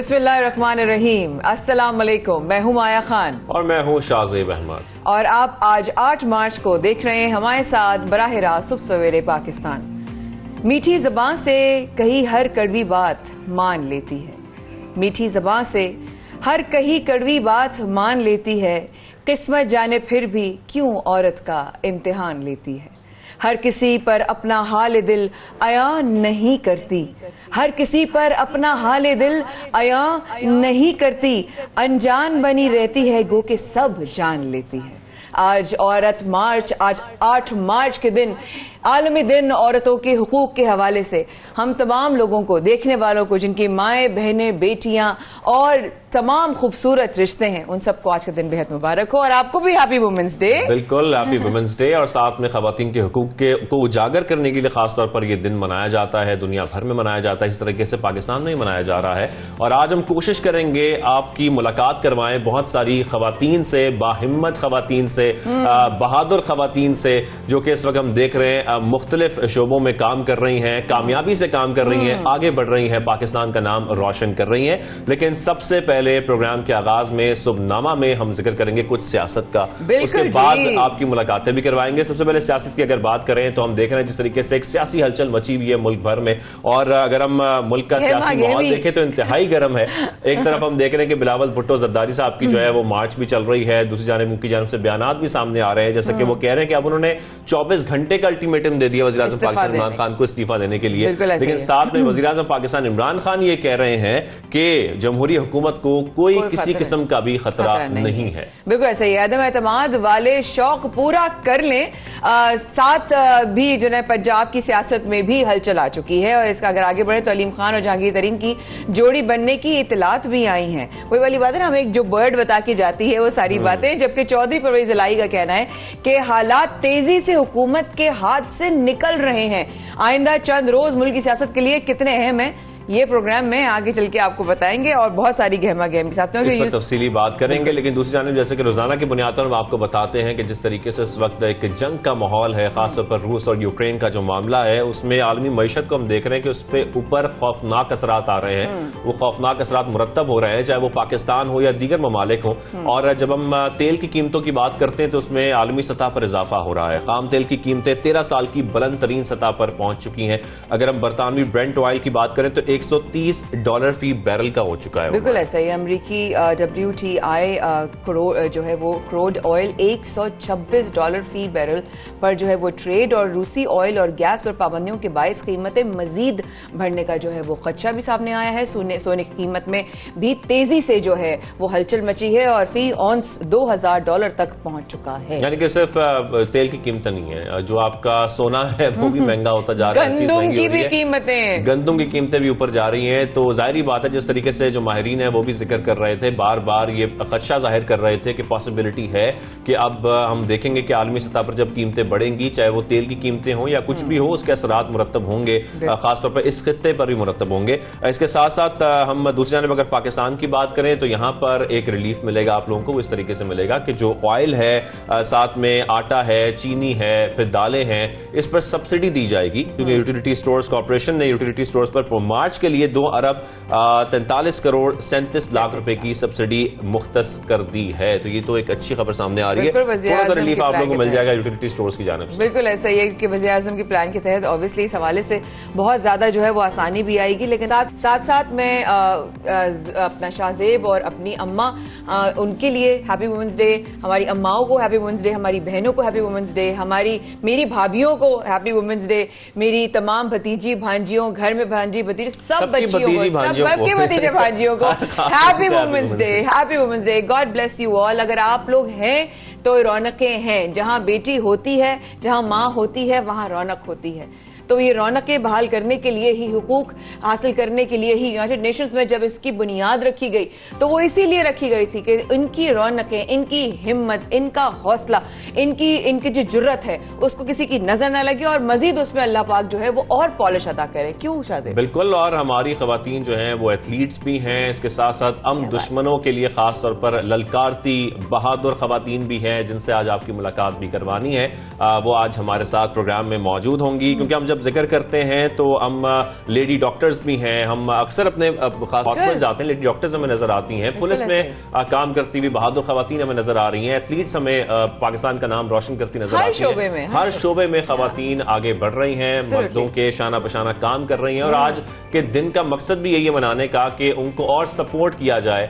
बिस्मिल्लाहिर्रहमानिर्रहीम। अस्सलाम वालेकुम। मैं हूं माया खान और मैं हूं शाहजेब अहमद और आप आज 8 मार्च को देख रहे हैं हमारे साथ बराह रास्त सुबह सवेरे पाकिस्तान। मीठी ज़बान से कही हर कड़वी बात मान लेती है, मीठी ज़बान से हर कही कड़वी बात मान लेती है। किस्मत जाने फिर भी क्यों औरत का इम्तिहान लेती है। हर किसी पर अपना हाल दिल अया नहीं करती, हर किसी पर अपना हाल दिल अया नहीं करती। अनजान बनी रहती है गो के सब जान लेती है। आज औरत मार्च, आज 8 मार्च के दिन आलमी दिन औरतों के हुकूक के हवाले से हम तमाम लोगों को, देखने वालों को, जिनकी माएँ बहनें बेटियां और तमाम खूबसूरत रिश्ते हैं, उन सबको आज का दिन बेहद मुबारक हो और आपको भी हैप्पी वुमेन्स डे। बिल्कुल हैप्पी वुमेन्स डे। और साथ में खवातीन के हुकूक को उजागर करने के लिए खासतौर पर यह दिन मनाया जाता है, दुनिया भर में मनाया जाता है, इस तरीके से पाकिस्तान में ही मनाया जा रहा है। और आज हम कोशिश करेंगे आपकी मुलाकात करवाएं बहुत सारी खवातीन से, बाहिम्मत खवातीन से, बहादुर खवातीन से, जो कि इस वक्त हम देख रहे हैं मुख्तलिफ शोबों में काम कर रही हैं, कामयाबी से काम कर रही हैं, आगे बढ़ रही हैं, पाकिस्तान का नाम रोशन कर रही हैं। लेकिन सबसे पहले प्रोग्राम के आगाज में सुबहनामा में हम जिक्र करेंगे कुछ सियासत का, उसके बाद आपकी मुलाकातें भी करवाएंगे। सबसे पहले सियासत की अगर बात करें तो हम देख रहे हैं जिस तरीके से एक सियासी हलचल मची हुई है मुल्क भर में। और अगर हम मुल्क का सियासी माहौल देखें तो इंतहाई गर्म है। एक तरफ हम देख रहे हैं कि बिलावल भुट्टो जरदारी साहब की जो है वो मार्च भी चल रही है, दूसरी जानिब उनकी जानिब से बयानात भी सामने आ रहे हैं, जैसे कि वो कह रहे हैं कि अब उन्होंने 24 घंटे का अल्टीमेटम दे दिया वज़ीर-ए-आज़म पाकिस्तान इमरान खान को इस्तीफा देने के लिए। लेकिन साथ में वज़ीर-ए-आज़म पाकिस्तान इमरान खान ये कह रहे हैं कि जमहूरी हुकूमत को कोई किसी किस्म का भी खतरा नहीं है। बिल्कुल ऐसा ही। अदम एतमाद वाले शौक पूरा कर लें। साथ भी जो है पंजाब की सियासत में भी हलचल आ चुकी है और इसका अगर आगे बढ़े तो अलीम खान और जहांगीर तरीन की जोड़ी बनने की इतलात भी आई हैं। वही वाली बात है ना, हमें एक जो बर्ड बता के जाती है वो सारी बातें। जबकि चौधरी परवेज इलाही का कहना है कि हालात तेजी से हुकूमत के हाथ से निकल रहे हैं। आइंदा चंद रोज मुल्क की सियासत के लिए कितने अहम है ये प्रोग्राम में आगे चल के आपको बताएंगे और बहुत सारी गहमा गहमी साथ में इस पर तफसीली बात करेंगे। लेकिन दूसरी जानिब जैसे कि रोजाना की बुनियाद पर हम आपको बताते हैं कि जिस तरीके से इस वक्त एक जंग का माहौल है, खासतौर पर रूस और यूक्रेन का जो मामला है, उसमें आलमी मईशत को हम देख रहे हैं कि उस पर ऊपर खौफनाक असरात आ रहे हैं। वो खौफनाक असरात मुरतब हो रहे हैं, चाहे वो पाकिस्तान हो या दीगर ममालिक हो। और जब हम तेल की कीमतों की बात करते हैं तो उसमें आलमी सतह पर इजाफा हो रहा है। खाम तेल की कीमतें 13 साल की बुलंद तरीन सतह पर पहुंच चुकी हैं। अगर हम बरतानवी ब्रेंट ऑयल की बात करें तो $130 फी बैरल का हो चुका है। बिल्कुल ऐसा ही। अमरीकी WTI जो है वो क्रूड ऑयल $126 फी बैरल पर जो है वो ट्रेड और रूसी ऑयल और गैस पर पाबंदियों के बायस कीमतें मजीद बढ़ने का जो है वो खदशा भी सामने आया है। सोने की कीमत में भी तेजी से जो है वो हलचल मची है और फी ऑन्स $2000 तक पहुंच चुका है। यानी कि सिर्फ तेल की कीमत नहीं है, जो आपका सोना है वो भी महंगा होता जा रहा है, गंदम की भी कीमतें, गंदम की कीमतें भी ऊपर जा रही हैं। तो जाहिर बात है जिस तरीके से जो माहिरीन है वो भी जिक्र कर रहे थे, बार बार ये खदशा जाहिर कर रहे थे कि पॉसिबिलिटी है कि अब हम देखेंगे कि आलमी सतह पर जब कीमतें बढ़ेंगी, चाहे वो तेल की कीमतें हो या कुछ भी हो, उसके असरात मुरतब होंगे, खासतौर पर इस खित्ते पर भी मुरतब होंगे। इसके साथ साथ हम दूसरी जानिब अगर पाकिस्तान की बात करें तो यहां पर एक रिलीफ मिलेगा आप लोगों को। इस तरीके से मिलेगा कि जो ऑयल है, साथ में आटा है, चीनी है, फिर दालें हैं, इस पर सब्सिडी दी जाएगी क्योंकि यूटिलिटी स्टोर्स कॉर्पोरेशन ने यूटिलिटी स्टोर्स पर मार्च के लिए 2 अरब 43 करोड़ 37 लाख रुपए की सब्सिडी मुख्तस कर दी है। तो ये तो एक अच्छी खबर सामने आ रही है। थोड़ा सा रिलीफ आप लोगों को मिल जाएगा यूटिलिटी स्टोर्स की जानिब से। बिल्कुल ऐसा ही है कि वज़ीर-ए-आज़म के प्लान के तहत ऑब्वियसली इस हवाले से बहुत ज्यादा जो है वो आसानी भी आएगी। लेकिन साथ में अपना शाहजेब और अपनी अम्मा, उनके लिए हैप्पी वुमेन्स डे, हमारी अम्माओं को हैप्पी वुमेन्स डे, हमारी बहनों को हैप्पी वुमेन्स डे, मेरी भाभियों को हैप्पी वुमेन्स डे, मेरी तमाम भतीजी भांजियों, घर में भांजी भतीजे सब बच्चियों को, सबके भतीजे भांजियों को happy women's day, happy women's day. God bless you all. अगर आप लोग हैं तो रौनकें हैं। जहां बेटी होती है, जहां मां होती है, वहां रौनक होती है। तो ये रौनकें बहाल करने के लिए ही, हुकूक हासिल करने के लिए ही यूनाइटेड नेशंस में जब इसकी बुनियाद रखी गई तो वो इसीलिए रखी गई थी कि इनकी रौनकें, इनकी हिम्मत, इनका हौसला, इनकी जो जुर्रत है उसको किसी की नजर न लगे और मजीद उसमें अल्लाह पाक जो है वो और पॉलिश अदा करे। क्यों शाहजेब? बिल्कुल। और हमारी खवातीन जो हैं वो एथलीट्स भी हैं, इसके साथ साथ हम दुश्मनों के लिए खास तौर पर ललकारती बहादुर खवातीन भी हैं जिनसे आज आपकी मुलाकात भी करवानी है। वो आज हमारे साथ प्रोग्राम में मौजूद होंगी क्योंकि हम जब जिक्र करते हैं तो हम लेडी डॉक्टर्स भी हैं, हम अक्सर अपने हॉस्पिटल जाते हैं, लेडी डॉक्टर्स हमें नजर आती हैं, पुलिस में काम करती हुई बहादुर खवातीन हमें नजर आ रही हैं, एथलीट्स हमें पाकिस्तान का नाम रोशन करती नजर आती हैं। हर शोबे में खवातीन आगे बढ़ रही हैं, मर्दों के शाना बशाना काम कर रही हैं, और आज के दिन का मकसद भी यही है मनाने का कि उनको और सपोर्ट किया जाए।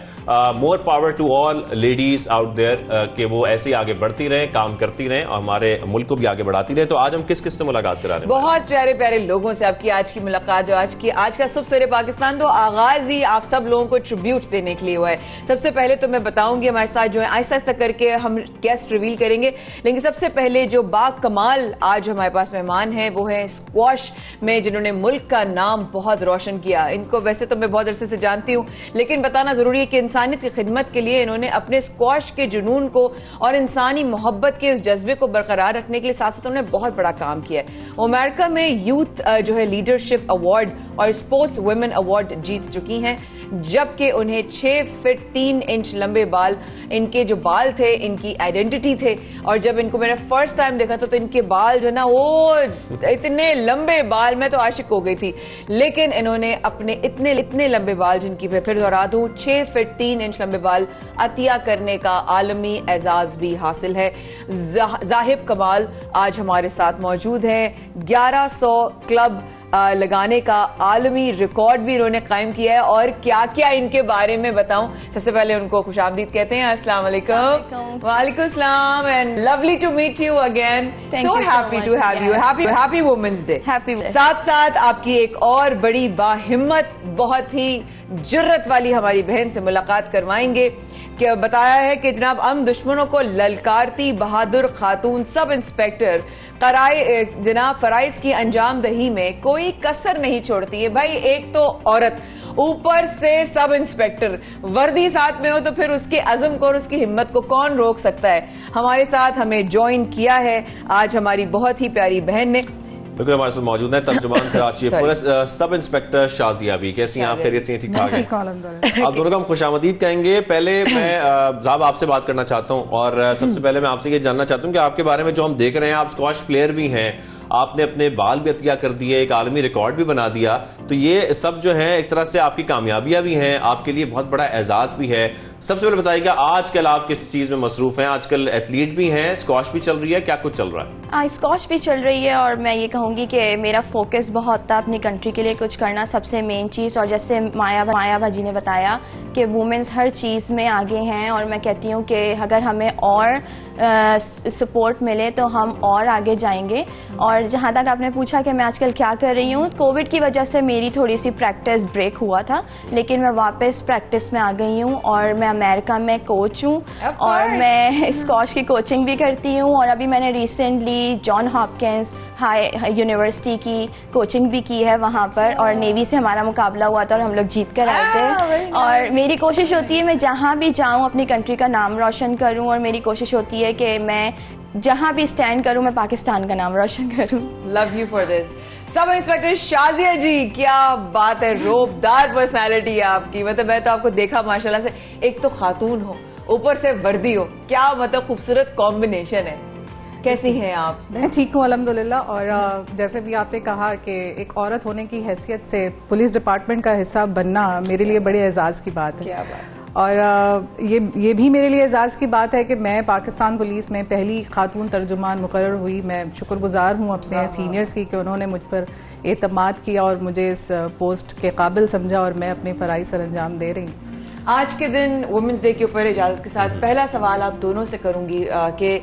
More power to all ladies out there, कि वो ऐसे ही आगे बढ़ती रहें, काम करती रहें और हमारे मुल्क को भी आगे बढ़ाती रहे। तो आज हम किस किस से मुलाकात कराने, बहुत प्यारे प्यारे लोगों से आपकी आज की मुलाकात, जो आज का सुबह सवेरे पाकिस्तान तो आगाज ही आप सब लोगों को ट्रिब्यूट देने के लिए हुआ है। सबसे पहले तो मैं बताऊंगी हमारे साथ जो है आहिस्ता आहिस्ता करके हम गेस्ट रिवील करेंगे, लेकिन सबसे पहले जो बाकमाल आज हमारे पास मेहमान हैं वो है स्क्वॉश में जिन्होंने मुल्क का नाम बहुत रोशन किया। इनको वैसे तो मैं बहुत अरसे से जानती हूं, लेकिन बताना जरूरी है कि इंसानियत की खिदमत के लिए इन्होंने अपने स्क्वॉश के जुनून को और इंसानी मोहब्बत के उस जज्बे को बरकरार रखने के लिए साथ साथ उन्होंने बहुत बड़ा काम किया है। वो अमेरिका में यूथ जो है लीडरशिप अवार्ड और स्पोर्ट्स वुमेन अवार्ड जीत चुकी हैं, जबकि उन्हें 6 फीट 3 इंच लंबे बाल, इनके जो बाल थे इनकी आइडेंटिटी थे, और जब इनको मैंने फर्स्ट टाइम देखा तो इनके बाल जो ना वो इतने लंबे बाल, मैं तो आशिक हो गई थी। लेकिन इन्होंने अपने इतने लंबे बाल, जिनकी मैं फिर दोहरा दूं 6 फीट 3 इंच लंबे बाल अतिया करने का आलमी एजाज भी हासिल है। जाहिब कमाल आज हमारे साथ मौजूद हैं। 1100 क्लब लगाने का आलमी रिकॉर्ड भी इन्होंने कायम किया है, और क्या क्या इनके बारे में बताऊं। सबसे पहले उनको खुशामदीद कहते हैं। अस्सलाम वालेकुम। वालेकुम सलाम and lovely to meet you again. So happy to have you. Happy women's day. साथ साथ आपकी एक और बड़ी बाहिम्मत, बहुत ही जुर्रत वाली हमारी बहन से मुलाकात करवाएंगे कि बताया है कि जनाब हम दुश्मनों को ललकारती बहादुर खातून सब इंस्पेक्टर जनाब फराइज की अंजाम दही में कोई कसर नहीं छोड़ती है। भाई एक तो औरत, ऊपर से सब इंस्पेक्टर, वर्दी साथ में हो तो फिर उसके अज़म को और उसकी हिम्मत को कौन रोक सकता है। हमारे साथ हमें ज्वाइन किया है आज हमारी बहुत ही प्यारी बहन ने। बिल्कुल हमारे साथ मौजूद है तर्जुमान Karachi police sub inspector Shazia भी। कैसी हैं आप? खैरियत से? ठीक ठाक है? आप दोनों का हम खुशामदीद कहेंगे। पहले मैं साहब आपसे बात करना चाहता हूं, और सबसे पहले मैं आपसे ये जानना चाहता हूं कि आपके बारे में जो हम देख रहे हैं, आप स्क्वॉश प्लेयर भी हैं, आपने अपने बाल भी अतिया कर दिए, एक आलमी रिकॉर्ड भी बना दिया, तो ये सब जो है एक तरह से आपकी कामयाबियां भी हैं, आपके लिए बहुत बड़ा एजाज भी है। सबसे पहले बताइएगा आजकल आप किस चीज में मसरूफ हैं? आजकल एथलीट भी हैं, स्क्वॉश भी चल रही है, क्या कुछ चल रहा है? स्क्वॉश भी चल रही है, और मैं ये कहूँगी कि मेरा फोकस बहुत था अपनी कंट्री के लिए कुछ करना, सबसे मेन चीज़। और जैसे माया भाजी ने बताया कि वुमेन्स हर चीज़ में आगे हैं, और मैं कहती हूँ कि अगर हमें और सपोर्ट मिले तो हम और आगे जाएंगे। और जहाँ तक आपने पूछा कि मैं आजकल क्या कर रही हूँ, कोविड की वजह से मेरी थोड़ी सी प्रैक्टिस ब्रेक हुआ था, लेकिन मैं वापस प्रैक्टिस में आ गई हूँ, और मैं अमेरिका में कोच हूँ, और मैं स्क्वॉश की कोचिंग भी करती हूँ। और अभी मैंने रिसेंटली जॉन हॉपकिंस यूनिवर्सिटी की कोचिंग भी की है वहाँ पर, और नेवी से हमारा मुकाबला हुआ था और हम लोग जीत कर आए थे। और मेरी कोशिश होती है मैं जहाँ भी जाऊँ अपनी कंट्री का नाम रोशन करूँ, और मेरी कोशिश होती है कि मैं जहां भी स्टैंड करूं मैं पाकिस्तान का नाम रोशन करूं। Love you for this. Sub inspector Shazia ji, क्या बात है, रोबदार पर्सनालिटी है आपकी। मतलब मैं तो आपको देखा माशाल्लाह से, एक तो खातून हो, ऊपर से वर्दी हो, क्या मतलब खूबसूरत कॉम्बिनेशन है। कैसी हैं आप? मैं ठीक हूँ अल्हम्दुलिल्लाह। और जैसे भी आपने कहा कि एक औरत होने की हैसियत से पुलिस डिपार्टमेंट का हिस्सा बनना मेरे लिए बड़े एजाज की बात है। क्या बात। और ये भी मेरे लिए एजाज की बात है कि मैं पाकिस्तान पुलिस में पहली खातून तर्जुमान मुकर्रर हुई। मैं शुक्रगुजार हूँ अपने सीनियर्स की कि उन्होंने मुझ पर एतमाद किया और मुझे इस पोस्ट के काबिल समझा, और मैं अपने फराइज सर अंजाम दे रही हूँ। आज के दिन वुमेन्स डे के ऊपर इजाजत के साथ पहला सवाल आप दोनों से करूंगी कि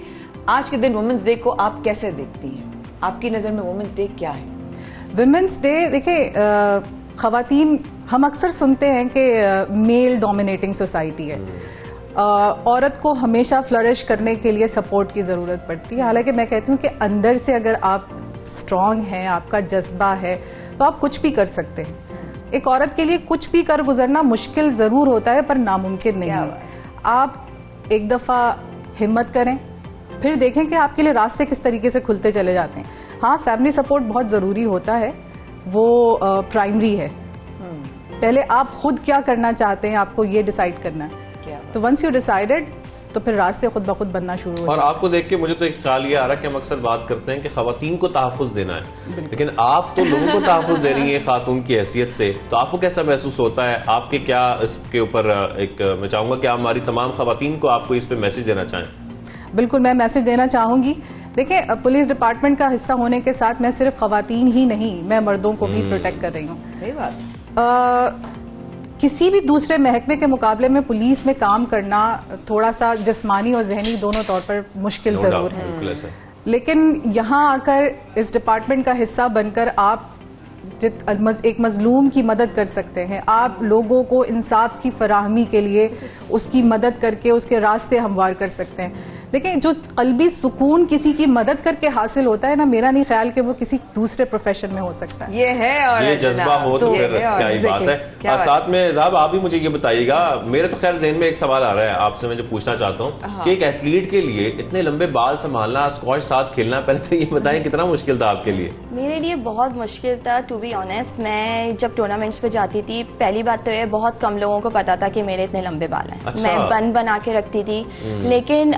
आज के दिन वुमेन्स डे को आप कैसे देखती हैं? आपकी नजर में वुमेन्स डे क्या है? वुमेन्स डे देखिए, खवातीन, हम अक्सर सुनते हैं कि मेल डोमिनेटिंग सोसाइटी है, औरत को हमेशा फ्लरिश करने के लिए सपोर्ट की ज़रूरत पड़ती है। हालांकि मैं कहती हूँ कि अंदर से अगर आप स्ट्रांग हैं, आपका जज्बा है, तो आप कुछ भी कर सकते हैं। एक औरत के लिए कुछ भी कर गुजरना मुश्किल ज़रूर होता है, पर नामुमकिन नहीं है। आप एक दफ़ा हिम्मत करें, फिर देखें कि आपके लिए रास्ते किस तरीके से खुलते चले जाते हैं। हाँ, फैमिली सपोर्ट बहुत ज़रूरी होता है, वो प्राइमरी है। पहले आप खुद क्या करना चाहते हैं, आपको ये डिसाइड करना है। तो वंस यू डिसाइडेड, तो फिर रास्ते खुद ब खुद बनना शुरू हो और जाते आपको देख के मुझे तो एक ख्याल ये आ रहा है कि हम अक्सर बात करते हैं कि खवातीन को तहफ़्फ़ुज़ देना है, लेकिन आप तो लोगों को तहफ़्फ़ुज़ दे रही हैं खातून की हैसियत से, तो आपको कैसा महसूस होता है? आपके क्या इसके ऊपर एक मैं चाहूंगा कि आप हमारी तमाम खवातीन को आपको इस पे मैसेज देना चाहें। बिल्कुल, मैं मैसेज देना चाहूंगी। देखिए, पुलिस डिपार्टमेंट का हिस्सा होने के साथ मैं सिर्फ खवातीन ही नहीं, मैं मर्दों को भी प्रोटेक्ट कर रही हूँ। सही बात। किसी भी दूसरे महकमे के मुकाबले में पुलिस में काम करना थोड़ा सा जिस्मानी और जहनी दोनों तौर पर मुश्किल जरूर है, लेकिन यहाँ आकर इस डिपार्टमेंट का हिस्सा बनकर आप एक मजलूम की मदद कर सकते हैं। आप लोगों को इंसाफ की फराहमी के लिए उसकी मदद करके उसके रास्ते हमवार कर सकते हैं। लेकिन जो कल्बी सुकून किसी की मदद करके हासिल होता है ना, मेरा नहीं ख्याल कि वो किसी दूसरे प्रोफेशन में हो सकता है। ये है, और ये जज्बा हो तो फिर क्या ही बात है। और साथ में साहब आप भी मुझे ये बताइएगा, मेरे तो खैर ज़हन में एक सवाल आ रहा है आपसे, मैं जो पूछना चाहता हूँ कि एक एथलीट के लिए इतने लंबे बाल संभालना, स्क्वॉश साथ खेलना, पहले तो ये बताएं कितना मुश्किल था आपके लिए? मेरे लिए बहुत मुश्किल था, टू बी ऑनेस्ट। मैं जब टूर्नामेंट्स पे जाती थी, पहली बात तो ये बहुत कम लोगों को पता था कि मेरे इतने लंबे बाल हैं। अच्छा। मैं बन बना के रखती थी, लेकिन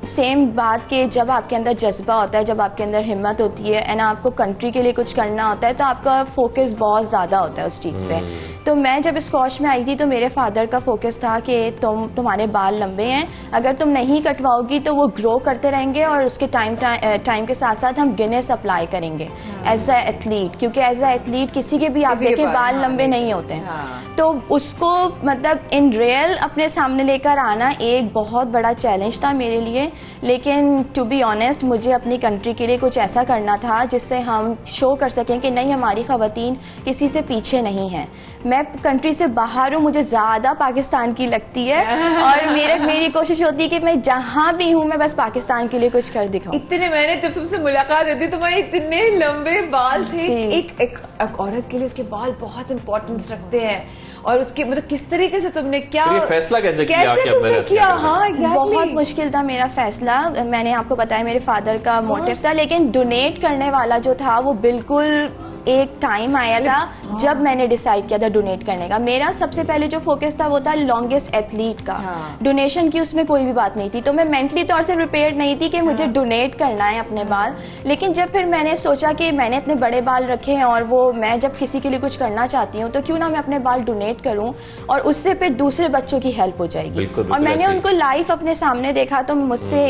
सेम बात के जब आपके अंदर जज्बा होता है, जब आपके अंदर हिम्मत होती है एंड आपको कंट्री के लिए कुछ करना होता है, तो आपका फोकस बहुत ज्यादा होता है उस चीज पे। तो मैं जब स्क्वॉश में आई थी तो मेरे फादर का फोकस था कि तुम्हारे बाल लंबे हैं, अगर तुम नहीं कटवाओगी तो वो ग्रो करते रहेंगे और उसके टाइम के साथ साथ हम गिनेस अप्लाई करेंगे एज अ एथलीट, क्योंकि एज अ एथलीट किसी के भी आप देखें बाल लंबे नहीं होते हैं। तो उसको मतलब इन रियल अपने सामने लेकर आना एक बहुत बड़ा चैलेंज था मेरे लिए, लेकिन टू बी ऑनेस्ट मुझे अपनी कंट्री के लिए कुछ ऐसा करना था जिससे हम शो कर सकें कि नहीं, हमारी खवातीन किसी से पीछे नहीं है। मैं कंट्री से बाहर हूँ, मुझे ज्यादा पाकिस्तान की लगती है और मेरी कोशिश होती है कि मैं जहाँ भी हूँ मैं बस पाकिस्तान के लिए कुछ कर दिखाऊं। इतने मैंने जब तुमसे मुलाकात होती तुम्हारे इतने लंबे बाल थे। एक औरत के लिए उसके बाल बहुत इंपॉर्टेंस रखते हैं, और उसके मतलब किस तरीके से तुमने क्या फैसला कैसे किया? हाँ, exactly। बहुत मुश्किल था मेरा फैसला। मैंने आपको बताया मेरे फादर का मोटिव था, लेकिन डोनेट करने वाला जो था वो बिल्कुल एक टाइम आया था जब मैंने डिसाइड किया था डोनेट करने का। मेरा सबसे पहले जो फोकस था वो था लॉन्गेस्ट एथलीट का। डोनेशन की उसमें कोई भी बात नहीं थी, तो मैं मेंटली तौर से प्रिपेयर नहीं थी कि मुझे डोनेट करना है अपने बाल। लेकिन जब फिर मैंने सोचा कि मैंने इतने बड़े बाल रखे हैं और वो मैं जब किसी के लिए कुछ करना चाहती हूँ तो क्यों ना मैं अपने बाल डोनेट करूँ, और उससे फिर दूसरे बच्चों की हेल्प हो जाएगी। और मैंने उनको लाइफ अपने सामने देखा, तो मुझसे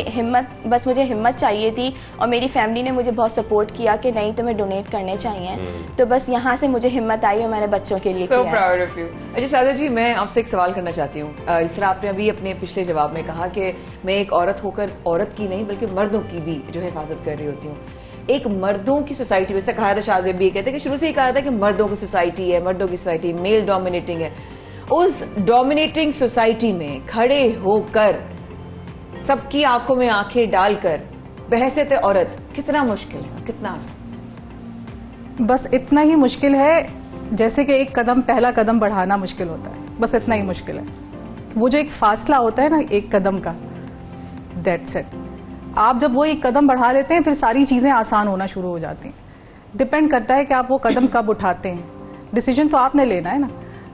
मुझे हिम्मत चाहिए थी, और मेरी फैमिली ने मुझे बहुत सपोर्ट किया कि नहीं तुम्हें डोनेट करने चाहिए। तो बस यहाँ से मुझे हिम्मत आई और मैंने बच्चों के लिए So proud of you। अच्छा शारदा जी, मैं आपसे एक सवाल करना चाहती हूँ। इस तरह आपने अभी अपने पिछले जवाब में कहा कि मैं एक औरत होकर औरत की नहीं बल्कि मर्दों की भी जो है हिफाजत कर रही होती हूँ। एक मर्दों की सोसाइटी, वैसे कहा था शाहजेब भी कहते हैं कि शुरू से ही कहा था कि मर्दों की सोसाइटी है, मर्दों की सोसाइटी मेल डोमिनेटिंग है। उस डोमिनेटिंग सोसाइटी में खड़े होकर सबकी आंखों में आंखें डालकर बहसियत औरत कितना मुश्किल है, कितना आसान? बस इतना ही मुश्किल है जैसे कि एक कदम, पहला कदम बढ़ाना मुश्किल होता है, बस इतना ही मुश्किल है। वो जो एक फासला होता है ना एक कदम का, दैट्स इट। आप जब वो एक कदम बढ़ा लेते हैं फिर सारी चीजें आसान होना शुरू हो जाती हैं। डिपेंड करता है कि आप वो कदम कब उठाते हैं, डिसीजन तो आपने लेना है ना।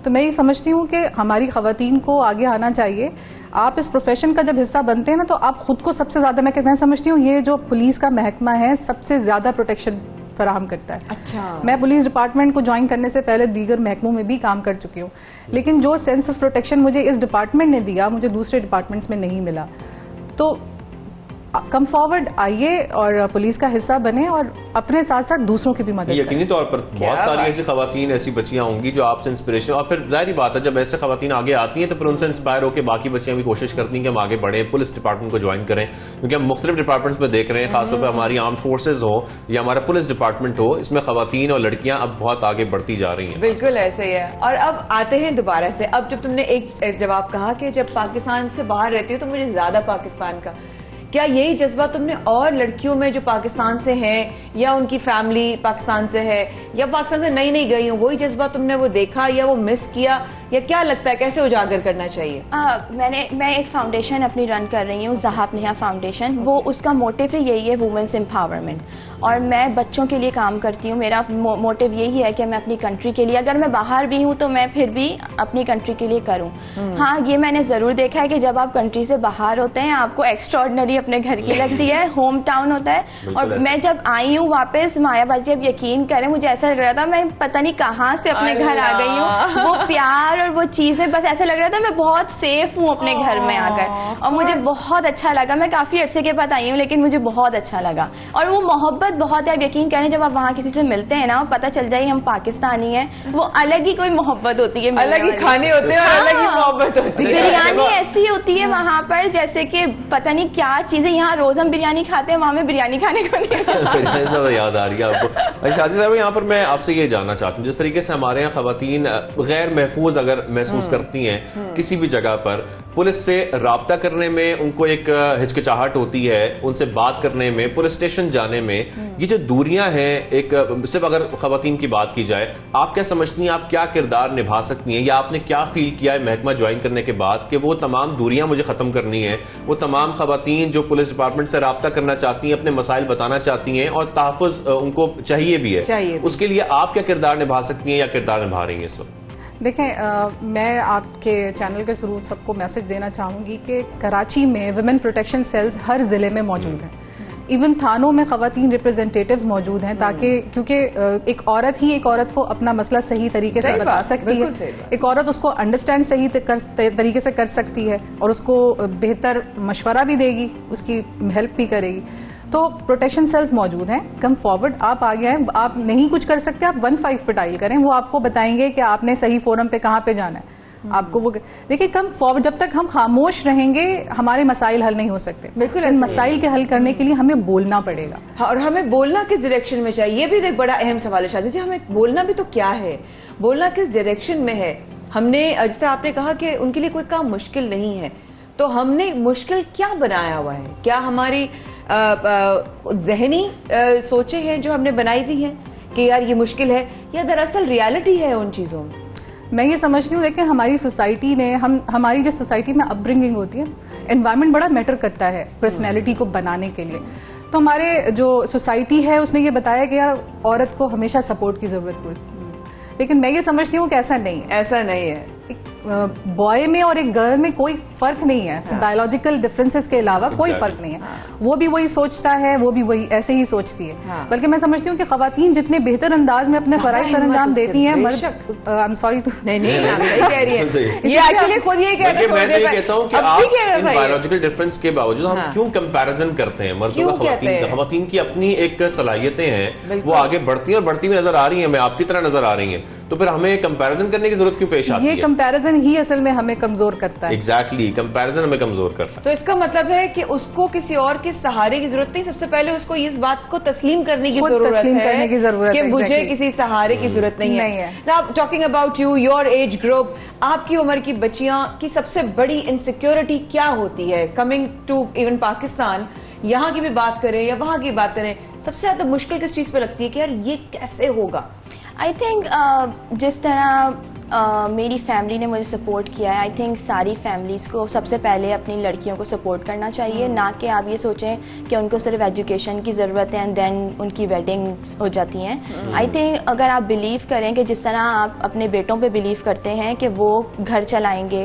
तो मैं ये समझती हूँ कि हमारी खवातीन को आगे आना चाहिए। आप इस प्रोफेशन का जब हिस्सा बनते हैं ना तो आप खुद को सबसे ज्यादा, मैं समझती हूँ ये जो पुलिस का महकमा है सबसे ज्यादा प्रोटेक्शन फराहम करता है। अच्छा। मैं पुलिस डिपार्टमेंट को ज्वाइन करने से पहले दीगर महकमों में भी काम कर चुकी हूँ, लेकिन जो सेंस ऑफ प्रोटेक्शन मुझे इस डिपार्टमेंट ने दिया मुझे दूसरे डिपार्टमेंट्स में नहीं मिला। तो कम फॉरवर्ड आइए और पुलिस का हिस्सा बने और अपने साथ साथ दूसरों की भी मदद करें। यकीनी तौर पर बहुत सारी ऐसी खवातीन, ऐसी बच्चियां होंगी जो आपसे इंस्पिरेशन, और फिर जाहिर बात है जब ऐसे खवातीन आगे आती हैं तो फिर उनसे इंस्पायर होकर बाकी बच्चियां भी कोशिश करती हैं कि हम आगे बढ़े, पुलिस डिपार्टमेंट को ज्वाइन करें, क्योंकि हम मुख्तलिफ डिपार्टमेंट्स में देख रहे हैं, खासतौर पर हमारी आर्म्ड फोर्सेज हो या हमारा पुलिस डिपार्टमेंट हो, इसमें खवातीन और लड़कियां अब बहुत आगे बढ़ती जा रही हैं। बिल्कुल ऐसे ही है। और अब आते हैं दोबारा से, अब जब तुमने एक जवाब कहा कि जब पाकिस्तान से बाहर रहती हो तो मुझे ज्यादा पाकिस्तान का, क्या यही जज्बा तुमने और लड़कियों में जो पाकिस्तान से हैं या उनकी फैमिली पाकिस्तान से है या पाकिस्तान से नई गई हो, वही जज्बा तुमने वो देखा या वो मिस किया, या क्या लगता है कैसे उजागर करना चाहिए? मैं एक फाउंडेशन अपनी रन कर रही हूँ, ज़हाब नेहा फाउंडेशन। वो उसका मोटिव ही यही है, वुमेन्स एम्पावरमेंट, और मैं बच्चों के लिए काम करती हूँ। मेरा मोटिव यही है कि मैं अपनी कंट्री के लिए, अगर मैं बाहर भी हूँ तो मैं फिर भी अपनी कंट्री के लिए करूँ। हाँ, ये मैंने ज़रूर देखा है कि जब आप कंट्री से बाहर होते हैं आपको एक्स्ट्राऑर्डिनरी अपने घर की लगती है, होम टाउन होता है। और मैं जब आई हूँ वापस, माया बाजी अब यकीन करें, मुझे ऐसा लग रहा था मैं पता नहीं कहाँ से अपने घर आ गई हूँ। वो प्यार और वो चीज़ें, बस ऐसा लग रहा था मैं बहुत सेफ हूँ अपने घर में आकर, और मुझे बहुत अच्छा लगा। मैं काफ़ी अरसे के बाद आई हूँ लेकिन मुझे बहुत अच्छा लगा, और वो मोहब्बत बहुत है। आप यकीन करें, जब आप वहाँ किसी से मिलते हैं ना, पता चल जाए हम पाकिस्तानी हैं, वो अलग ही कोई मोहब्बत होती है, अलग ही खाने होते हैं और अलग ही मोहब्बत होती है। बिरयानी ऐसी होती है वहाँ पर जैसे कि पता नहीं क्या चीजें, यहाँ रोज हम बिरयानी खाते हैं, वहाँ में बिरयानी खाने को नहीं। ज्यादा याद आ रही है आपको। शाजी साहब, यहाँ पर मैं आपसे ये जानना चाहती हूँ, जिस तरीके से हमारे यहाँ खवातीन गैर महफूज अगर महसूस करती हैं किसी भी जगह पर, पुलिस से राब्ता करने में उनको एक हिचकिचाहट होती है, उनसे बात करने में, पुलिस स्टेशन जाने में, ये जो दूरियां हैं, एक सिर्फ अगर खवातीन की बात की जाए, आप क्या समझती हैं, आप क्या किरदार निभा सकती हैं, या आपने क्या फील किया है महकमा ज्वाइन करने के बाद कि वो तमाम दूरियां मुझे खत्म करनी है, वो तमाम खवातीन जो पुलिस डिपार्टमेंट से राब्ता करना चाहती हैं, अपने मसाइल बताना चाहती हैं और तहफ़्फ़ुज़ उनको चाहिए भी है, उसके लिए आप क्या किरदार निभा सकती हैं या किरदार निभा रही हैं इस वक्त? देखें, मैं आपके चैनल के थ्रू सबको मैसेज देना चाहूँगी कि कराची में वुमेन प्रोटेक्शन सेल्स हर ज़िले में मौजूद हैं। इवन थानों में खवातीन रिप्रेजेंटेटिव्स मौजूद हैं, ताकि क्योंकि एक औरत ही एक औरत को अपना मसला सही तरीके से बता सकती है, एक औरत उसको अंडरस्टैंड सही तरीके से कर सकती है और उसको बेहतर मशवरा भी देगी, उसकी हेल्प भी करेगी। तो प्रोटेक्शन सेल्स मौजूद हैं, कम फॉरवर्ड। आप आगे हैं, आप नहीं कुछ कर सकते, आप 15 पे डायल करें, वो आपको बताएंगे कि आपने सही फोरम पे कहाँ पे जाना है। आपको वो देखिए, कम फॉरवर्ड, जब तक हम खामोश रहेंगे हमारे मसाइल हल नहीं हो सकते। बिल्कुल, इन मसाइल के हल करने के लिए हमें बोलना पड़ेगा। हाँ, और हमें बोलना किस डायरेक्शन में चाहिए, ये भी एक बड़ा अहम सवाल है शादी जी। हमें बोलना भी तो क्या है, बोलना किस डायरेक्शन में है। हमने, जैसे आपने कहा कि उनके लिए कोई काम मुश्किल नहीं है, तो हमने मुश्किल क्या बनाया हुआ है? क्या हमारी जहनी सोचे हैं जो हमने हुई हैं कि यार ये मुश्किल है, या दरअसल रियलिटी है उन चीजों में? मैं ये समझती हूँ, देखिए हमारी सोसाइटी ने, हमारी जिस सोसाइटी में अपब्रिंगिंग होती है, एनवायरनमेंट बड़ा मैटर करता है पर्सनैलिटी को बनाने के लिए। तो हमारे जो सोसाइटी है उसने ये बताया कि यार औरत को हमेशा सपोर्ट की जरूरत पड़ती, लेकिन मैं ये समझती हूँ कि ऐसा नहीं है। बॉय में और एक गर्ल में कोई फर्क नहीं है, बायोलॉजिकल डिफरेंसेस के अलावा कोई फर्क नहीं है। वो भी वही सोचता है, वो भी वही ऐसे ही सोचती है। बल्कि मैं समझती हूँ कि खवातीन जितने बेहतर अंदाज में अपने फराइज सर अंजाम देती हैं, मर्द, आई एम सॉरी टू, नहीं आप सही कह रही हैं, ये एक्चुअली खुद यही कहते हैं। मैं ये कहता हूँ कि आप इन बायोलॉजिकल डिफरेंस के बावजूद हम क्यों कंपैरिजन करते हैं मर्दों का खवातीन की अपनी एक सलाहियतें हैं, वो आगे बढ़ती हैं और बढ़ती हुई नजर आ रही हैं, मैं आपकी तरह नजर आ रही हैं, तो फिर हमें कंपैरिजन करने की जरूरत क्यों पेश आती है? ये कंपैरिजन ही असल में हमें कमजोर करता है। एग्जैक्टली, कंपैरिजन हमें कमजोर करता है। तो इसका मतलब है कि उसको किसी और के सहारे की जरूरत नहीं, सबसे पहले उसको इस बात को तस्लीम करने की जरूरत है कि मुझे किसी सहारे की जरूरत नहीं है। आप talking about you, your age group, आपकी उम्र की बच्चियां की सबसे बड़ी इनसिक्योरिटी क्या होती है कमिंग टू इवन पाकिस्तान? यहाँ की भी बात करें या वहां की बात करें, सबसे ज्यादा मुश्किल किस चीज पे लगती है कि यार ये कैसे होगा? आई थिंक जिस तरह मेरी फैमिली ने मुझे सपोर्ट किया है, आई थिंक सारी फैमिलीज़ को सबसे पहले अपनी लड़कियों को सपोर्ट करना चाहिए, ना कि आप ये सोचें कि उनको सिर्फ एजुकेशन की ज़रूरत है एंड देन उनकी वेडिंग्स हो जाती हैं। आई थिंक अगर आप बिलीव करें कि जिस तरह आप अपने बेटों पे बिलीव करते हैं कि वो घर चलाएंगे,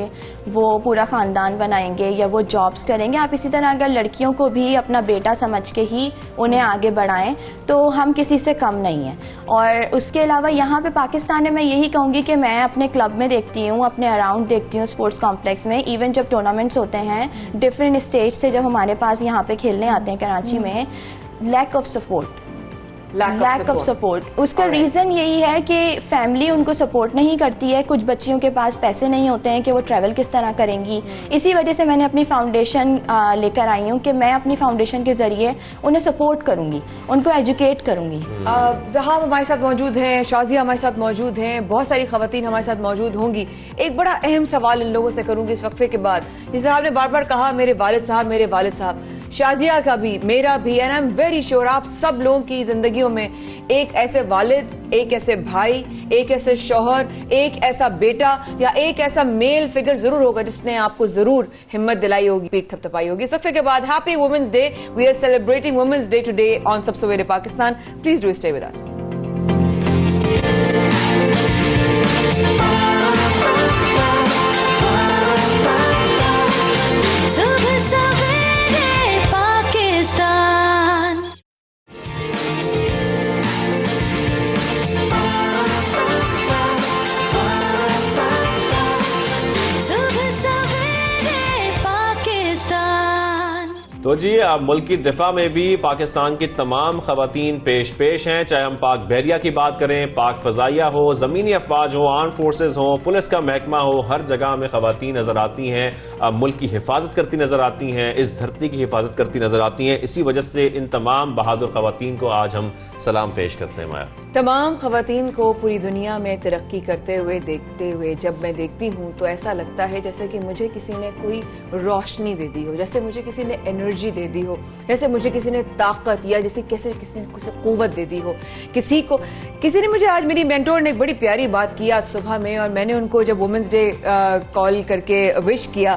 वो पूरा ख़ानदान बनाएंगे या वो जॉब्स करेंगे, आप इसी तरह अगर लड़कियों को भी अपना बेटा समझ के ही उन्हें आगे बढ़ाएं तो हम किसी से कम नहीं हैं। और उसके अलावा यहाँ पे पाकिस्तान में मैं यही कहूँगी कि मैं अपने क्लब में देखती हूँ, अपने अराउंड देखती हूँ, स्पोर्ट्स कॉम्प्लेक्स में, इवन जब टूर्नामेंट्स होते हैं डिफरेंट स्टेट से जब हमारे पास यहाँ पे खेलने आते हैं कराची में, लैक ऑफ सपोर्ट। उसका रीज़न यही है कि फैमिली उनको सपोर्ट नहीं करती है, कुछ बच्चियों के पास पैसे नहीं होते हैं कि वो ट्रैवल किस तरह करेंगी। इसी वजह से मैंने अपनी फाउंडेशन लेकर आई हूँ कि मैं अपनी फाउंडेशन के जरिए उन्हें सपोर्ट करूँगी, उनको एजुकेट करूँगी। ज़हाब हमारे साथ मौजूद हैं, शाजिया हमारे साथ मौजूद हैं, बहुत सारी खवातीन हमारे साथ मौजूद होंगी। एक बड़ा अहम सवाल इन लोगों से करूँगी इस वक्फे के बाद। जिस साहब ने बार बार कहा मेरे वालिद साहब, शाजिया का भी, मेरा भी, and I am very sure आप सब लोगों की जिंदगियों में एक ऐसे वालिद, एक ऐसे भाई, एक ऐसे शौहर, एक ऐसा बेटा या एक ऐसा मेल फिगर जरूर होगा जिसने आपको जरूर हिम्मत दिलाई होगी, पीठ थपथपाई होगी। सफ़े के बाद happy women's day. We are celebrating women's day today on सब सवेरे Pakistan. Please do stay with us. तो जी अब मुल्क की दिफा में भी पाकिस्तान की तमाम खवातीन पेश हैं, चाहे हम पाक बहरिया की बात करें, पाक फजाइया हो, जमीनी अफवाज हो, आर्म फोर्सेज हो, पुलिस का महकमा हो, हर जगह हमें खवातीन नजर आती हैं, मुल्क की हिफाजत करती नजर आती हैं, इस धरती की हिफाजत करती नजर आती हैं। इसी वजह से इन तमाम बहादुर खवातीन को आज हम सलाम पेश करते हैं। माया, तमाम खवातीन को पूरी दुनिया में तरक्की करते हुए देखते हुए जब मैं देखती हूँ तो ऐसा लगता है जैसे कि मुझे किसी ने कोई रोशनी दे दी हो, जैसे मुझे किसी ने एनर्जी दे दी हो, जैसे मुझे किसी ने ताकत या जैसे कैसे किसी ने कुव्वत दे दी हो। किसी ने मुझे आज, मेरी मेंटोर ने एक बड़ी प्यारी बात की आज सुबह में, और मैंने उनको जब वुमेन्स डे कॉल करके विश किया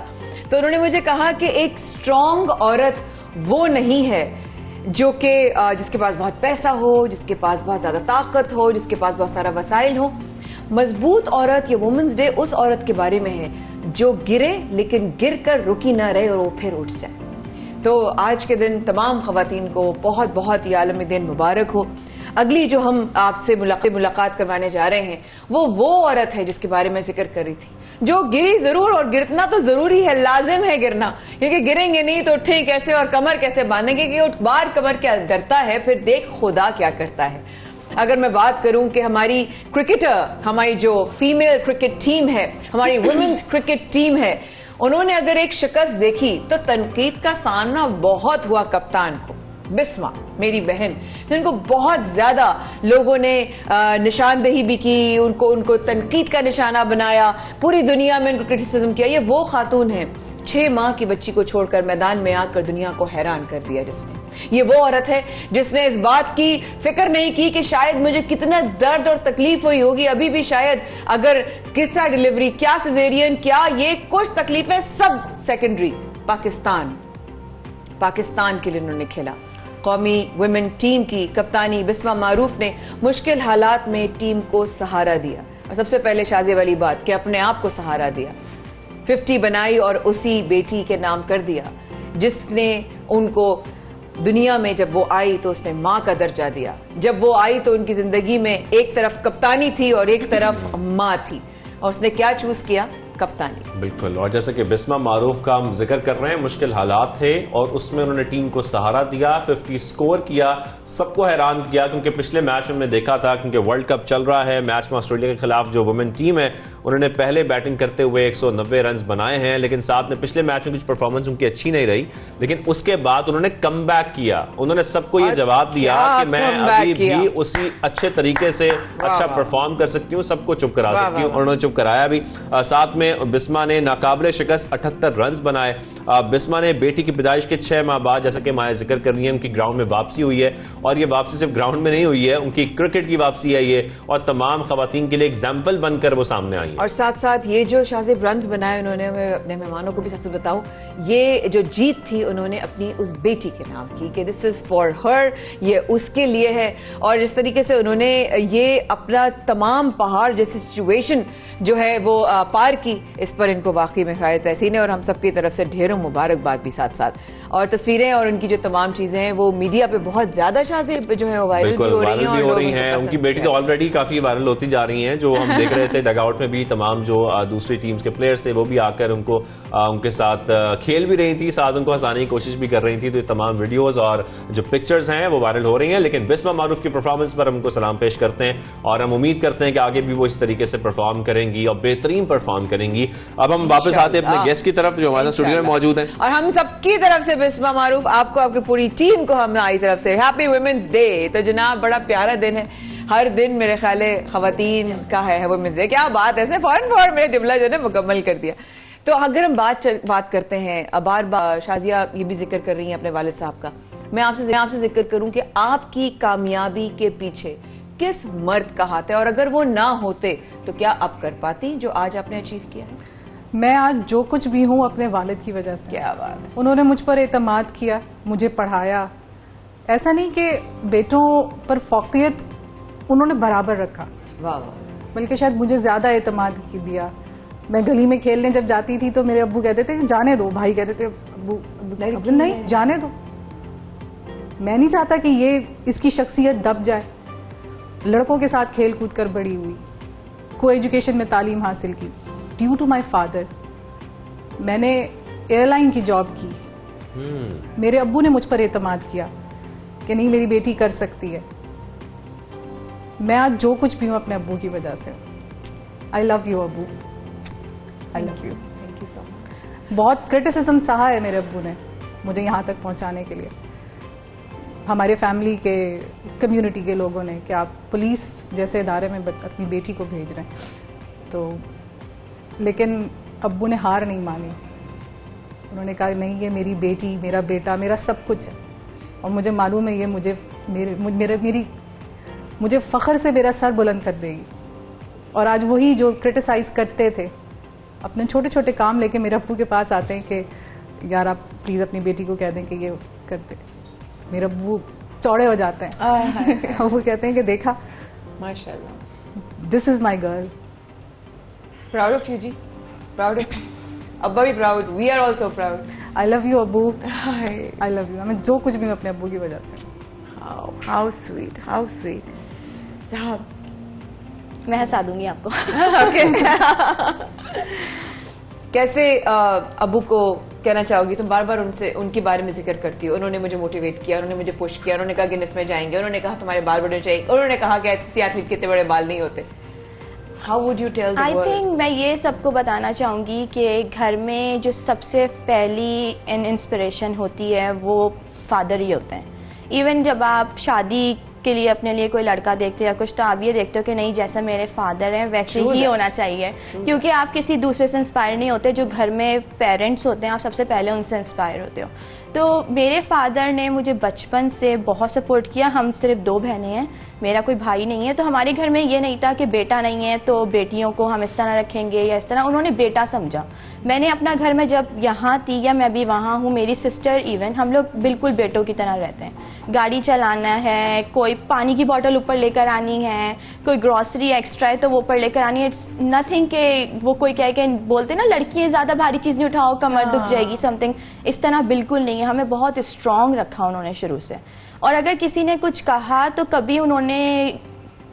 तो उन्होंने मुझे कहा कि एक स्ट्रांग औरत वो नहीं है जो कि जिसके पास बहुत पैसा हो, जिसके पास बहुत ज्यादा ताकत हो, जिसके पास बहुत सारा वसाइल हो। मजबूत औरत या वुमेन्स डे उस औरत के बारे में है जो गिरे लेकिन गिर कर रुकी ना रहे और वो फिर उठ जाए। तो आज के दिन तमाम खवातीन को बहुत बहुत ही आलमी दिन मुबारक हो। अगली जो हम आपसे मुलाकात करवाने जा रहे हैं वो औरत है जिसके बारे में जिक्र कर रही थी, जो गिरी जरूर, और गिरना तो जरूरी है, लाजिम है गिरना, क्योंकि गिरेंगे नहीं तो ठीक कैसे और कमर कैसे बांधेंगे कि बार कमर क्या डरता है, फिर देख खुदा क्या करता है। अगर मैं बात करूं कि हमारी क्रिकेटर, हमारी जो फीमेल क्रिकेट टीम है, हमारी वुमेन्स क्रिकेट टीम है, उन्होंने अगर एक शिकस्त देखी तो तनकीद का सामना बहुत हुआ कप्तान को, बिस्मा मेरी बहन, तो उनको बहुत ज्यादा लोगों ने निशानदेही भी की, उनको तनकीद का निशाना बनाया, पूरी दुनिया में उनको क्रिटिसिज्म किया। ये वो खातून है 6 माह की बच्ची को छोड़कर मैदान में आकर दुनिया को हैरान कर दिया जिसने। ये वो औरत है जिसने इस बात की फिक्र नहीं की कि शायद मुझे कितना दर्द और तकलीफ हुई होगी, अभी भी शायद अगर किस्सा डिलीवरी, क्या सिजेरियन, क्या ये कुछ तकलीफें सब सेकेंडरी। पाकिस्तान के लिए उन्होंने खेला। कौमी वुमेन टीम की कप्तानी बिस्मा मारूफ ने मुश्किल हालात में टीम को सहारा दिया, और सबसे पहले शाज़े वाली बात कि अपने आप को सहारा दिया। 50 बनाई और उसी बेटी के नाम कर दिया जिसने उनको दुनिया में, जब वो आई तो उसने माँ का दर्जा दिया। जब वो आई तो उनकी जिंदगी में एक तरफ कप्तानी थी और एक तरफ माँ थी, और उसने क्या चूज किया? कप्तानी। बिल्कुल, और जैसे कि बिस्मा मारूफ का हम जिक्र कर रहे हैं, मुश्किल हालात थे और उसमें उन्होंने टीम को सहारा दिया, 50 स्कोर किया, सबको हैरान किया, क्योंकि पिछले मैच में हमने देखा था, क्योंकि वर्ल्ड कप चल रहा है, मैच में ऑस्ट्रेलिया के खिलाफ जो वुमेन टीम है उन्होंने पहले बैटिंग करते हुए 190 रन बनाए हैं, लेकिन साथ में पिछले मैच में कुछ परफॉर्मेंस उनकी अच्छी नहीं रही, लेकिन उसके बाद उन्होंने कमबैक किया। उन्होंने सबको ये जवाब दिया कि मैं अभी भी उसी अच्छे तरीके से अच्छा परफॉर्म कर सकती हूँ, सबको चुप करा सकती हूँ, और उन्होंने चुप कराया भी। साथ में बिस्मा ने नाकाबिले शिकस्त 78 रन बनाए। बिस्मा ने बेटी की पैदाइश के 6 माह बाद, जैसा कि माया जिक्र कर रही है, उनकी ग्राउंड में वापसी हुई है, और ये वापसी सिर्फ ग्राउंड में नहीं हुई है, उनकी क्रिकेट की वापसी है ये, और तमाम खवातीन के लिए एग्जाम्पल बनकर वो सामने आई है। और साथ साथ ये जो शाज़ेब रन बनाए उन्होंने, मैं अपने मेहमानों को भी सच बताऊं, ये जो जीत थी उन्होंने अपनी उस बेटी के नाम की कि दिस इज फॉर हर, ये उसके लिए है। और जिस तरीके से उन्होंने ये अपना तमाम पहाड़ जैसी सिचुएशन जो है वो पार की, इस पर इनको वाकई में खैर तहसीन है, और हम सबकी तरफ से ढेरों मुबारकबाद भी साथ साथ। और तस्वीरें और उनकी जो तमाम चीजें हैं वो मीडिया पे बहुत ज्यादा शाज़ेब जो है वो वायरल भी हो रही हैं, उनकी बेटी तो ऑलरेडी काफी वायरल होती जा रही हैं, जो हम देख रहे थे डगआउट में भी तमाम जो दूसरी टीम्स के प्लेयर्स थे वो भी आकर उनको उनके साथ खेल भी रही थी, साथ उनको हंसाने की कोशिश भी कर रही थी। तो ये तमाम वीडियोस और जो पिक्चर्स हैं वो वायरल हो रही हैं, लेकिन बिस्मा मारूफ की परफॉर्मेंस पर हमको सलाम पेश करते हैं, और हम उम्मीद करते हैं कि आगे भी वो इस तरीके से परफॉर्म करेंगी और बेहतरीन परफॉर्म करेंगी। अब हम वापस आते हैं अपने गेस्ट की तरफ जो हमारे स्टूडियो में मौजूद हैं, और हम सबकी तरफ से बिस्मा मारूफ, आपको, आपकी पूरी टीम को हमारी तरफ से हैप्पी वुमेन्स डे। तो जनाब बड़ा प्यारा दिन है, हर दिन मेरे ख्याल खवातीन का है वुमेन्स डे। क्या बात है, फौरन मेरा जुमला जो है मुकम्मल कर दिया। तो अगर हम बात करते हैं, बार बार शाजिया ये भी जिक्र कर रही हैं अपने वालिद साहब का, मैं आपसे जिक्र करूं कि आपकी कामयाबी के पीछे किस मर्द का हाथ है, और अगर वो ना होते तो क्या आप कर पाती जो आज आपने अचीव किया है? मैं आज जो कुछ भी हूँ अपने वालिद की वजह से। क्या बात है। उन्होंने मुझ पर एतमाद किया, मुझे पढ़ाया। ऐसा नहीं कि बेटों पर फौकियत उन्होंने बराबर रखा, वाह वाह। बल्कि शायद मुझे ज्यादा एतमाद दिया। मैं गली में खेलने जब जाती थी तो मेरे अब्बू कहते थे जाने दो, भाई कहते थे अब्बू नहीं जाने दो। मैं नहीं चाहता कि ये इसकी शख्सियत दब जाए। लड़कों के साथ खेल कूद कर बड़ी हुई, को एजुकेशन में तालीम हासिल की ड्यू टू माई फादर। मैंने एयरलाइन की जॉब की। मेरे अब्बू ने मुझ पर एतमाद किया कि नहीं मेरी बेटी कर सकती है। मैं आज जो कुछ भी हूं अपने अब्बू की वजह से। आई लव यू अब्बू, I love you. Thank you so much. बहुत क्रिटिसिज्म सहा है मेरे अब्बू ने मुझे यहाँ तक पहुँचाने के लिए, हमारे फैमिली के, कम्युनिटी के लोगों ने, कि आप पुलिस जैसे इदारे में अपनी बेटी को भेज रहे हैं। तो लेकिन अब्बू ने हार नहीं मानी। उन्होंने कहा नहीं ये मेरी बेटी, मेरा बेटा, मेरा सब कुछ है, और मुझे मालूम है ये मुझे फख्र से मेरा सर बुलंद कर देगी। और आज वही जो क्रिटिसाइज करते थे अपने छोटे छोटे काम लेके मेरे अब्बू के पास आते हैं कि यार आप प्लीज अपनी बेटी को कह दें कि ये करते। मेरे अब्बू चौड़े हो जाते हैं। वो कहते हैं कि देखा माशाल्लाह, this is my girl. Proud of you जी, प्राउड ऑफ अब्बा भी proud, we are also proud. I love you अब्बू, आई लव यू। मैं जो कुछ भी हूँ अपने अब्बू की वजह से। How sweet, how sweet. साहब मैं हंसा दूंगी आपको। कैसे अबू को कहना चाहोगी? तुम बार बार उनके बारे में जिक्र करती हो। उन्होंने मुझे मोटिवेट किया, उन्होंने मुझे पुश किया, उन्होंने कहा गिनेस में जाएंगे, उन्होंने कहा तुम्हारे बाल बड़े चाहिए, उन्होंने कहा कि किसी एथलीट के इतने बड़े बाल नहीं होते। How would you tell the I world? Think मैं ये सबको बताना चाहूंगी कि घर में जो सबसे पहली इंस्पिरेशन होती है वो फादर ही होते हैं। इवन जब आप शादी के लिए अपने लिए कोई लड़का देखते हो या कुछ, तो आप ये देखते हो कि नहीं जैसा मेरे फादर हैं वैसे ही होना चाहिए, क्योंकि आप किसी दूसरे से इंस्पायर नहीं होते। जो घर में पेरेंट्स होते हैं आप सबसे पहले उनसे इंस्पायर होते हो। तो मेरे फादर ने मुझे बचपन से बहुत सपोर्ट किया। हम सिर्फ 2 बहनें हैं, मेरा कोई भाई नहीं है। तो हमारे घर में ये नहीं था कि बेटा नहीं है तो बेटियों को हम इस तरह रखेंगे या इस तरह। उन्होंने बेटा समझा। मैंने अपना घर में जब यहाँ थी या मैं भी वहाँ हूँ, मेरी सिस्टर इवन, हम लोग बिल्कुल बेटों की तरह रहते हैं। गाड़ी चलाना है, कोई पानी की बोतल ऊपर लेकर आनी है, कोई ग्रॉसरी एक्स्ट्रा है तो वो ऊपर लेकर आनी है। इट्स नथिंग के वो कोई कह के बोलते ना लड़कियां ज्यादा भारी चीज नहीं उठाओ कमर दुख जाएगी समथिंग, इस तरह बिल्कुल नहीं है। हमें बहुत स्ट्रांग रखा उन्होंने शुरू से। और अगर किसी ने कुछ कहा तो कभी उन्होंने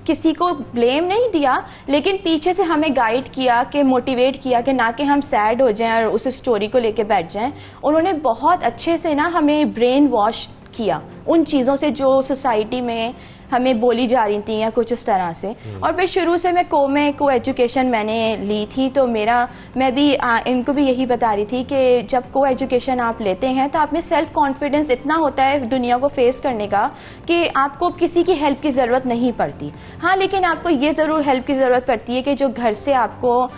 किसी को ब्लेम नहीं दिया, लेकिन पीछे से हमें गाइड किया, कि मोटिवेट किया कि ना कि हम सैड हो जाएं और उस स्टोरी को लेके बैठ जाएं। उन्होंने बहुत अच्छे से ना हमें ब्रेन वॉश किया उन चीज़ों से जो सोसाइटी में हमें बोली जा रही थी या कुछ इस तरह से। और फिर शुरू से मैं को एजुकेशन मैंने ली थी, तो मैं भी इनको भी यही बता रही थी कि जब को एजुकेशन आप लेते हैं तो आप में सेल्फ कॉन्फिडेंस इतना होता है दुनिया को फेस करने का कि आपको किसी की हेल्प की ज़रूरत नहीं पड़ती। हाँ, लेकिन आपको ये ज़रूर हेल्प की ज़रूरत पड़ती है कि जो घर से आपको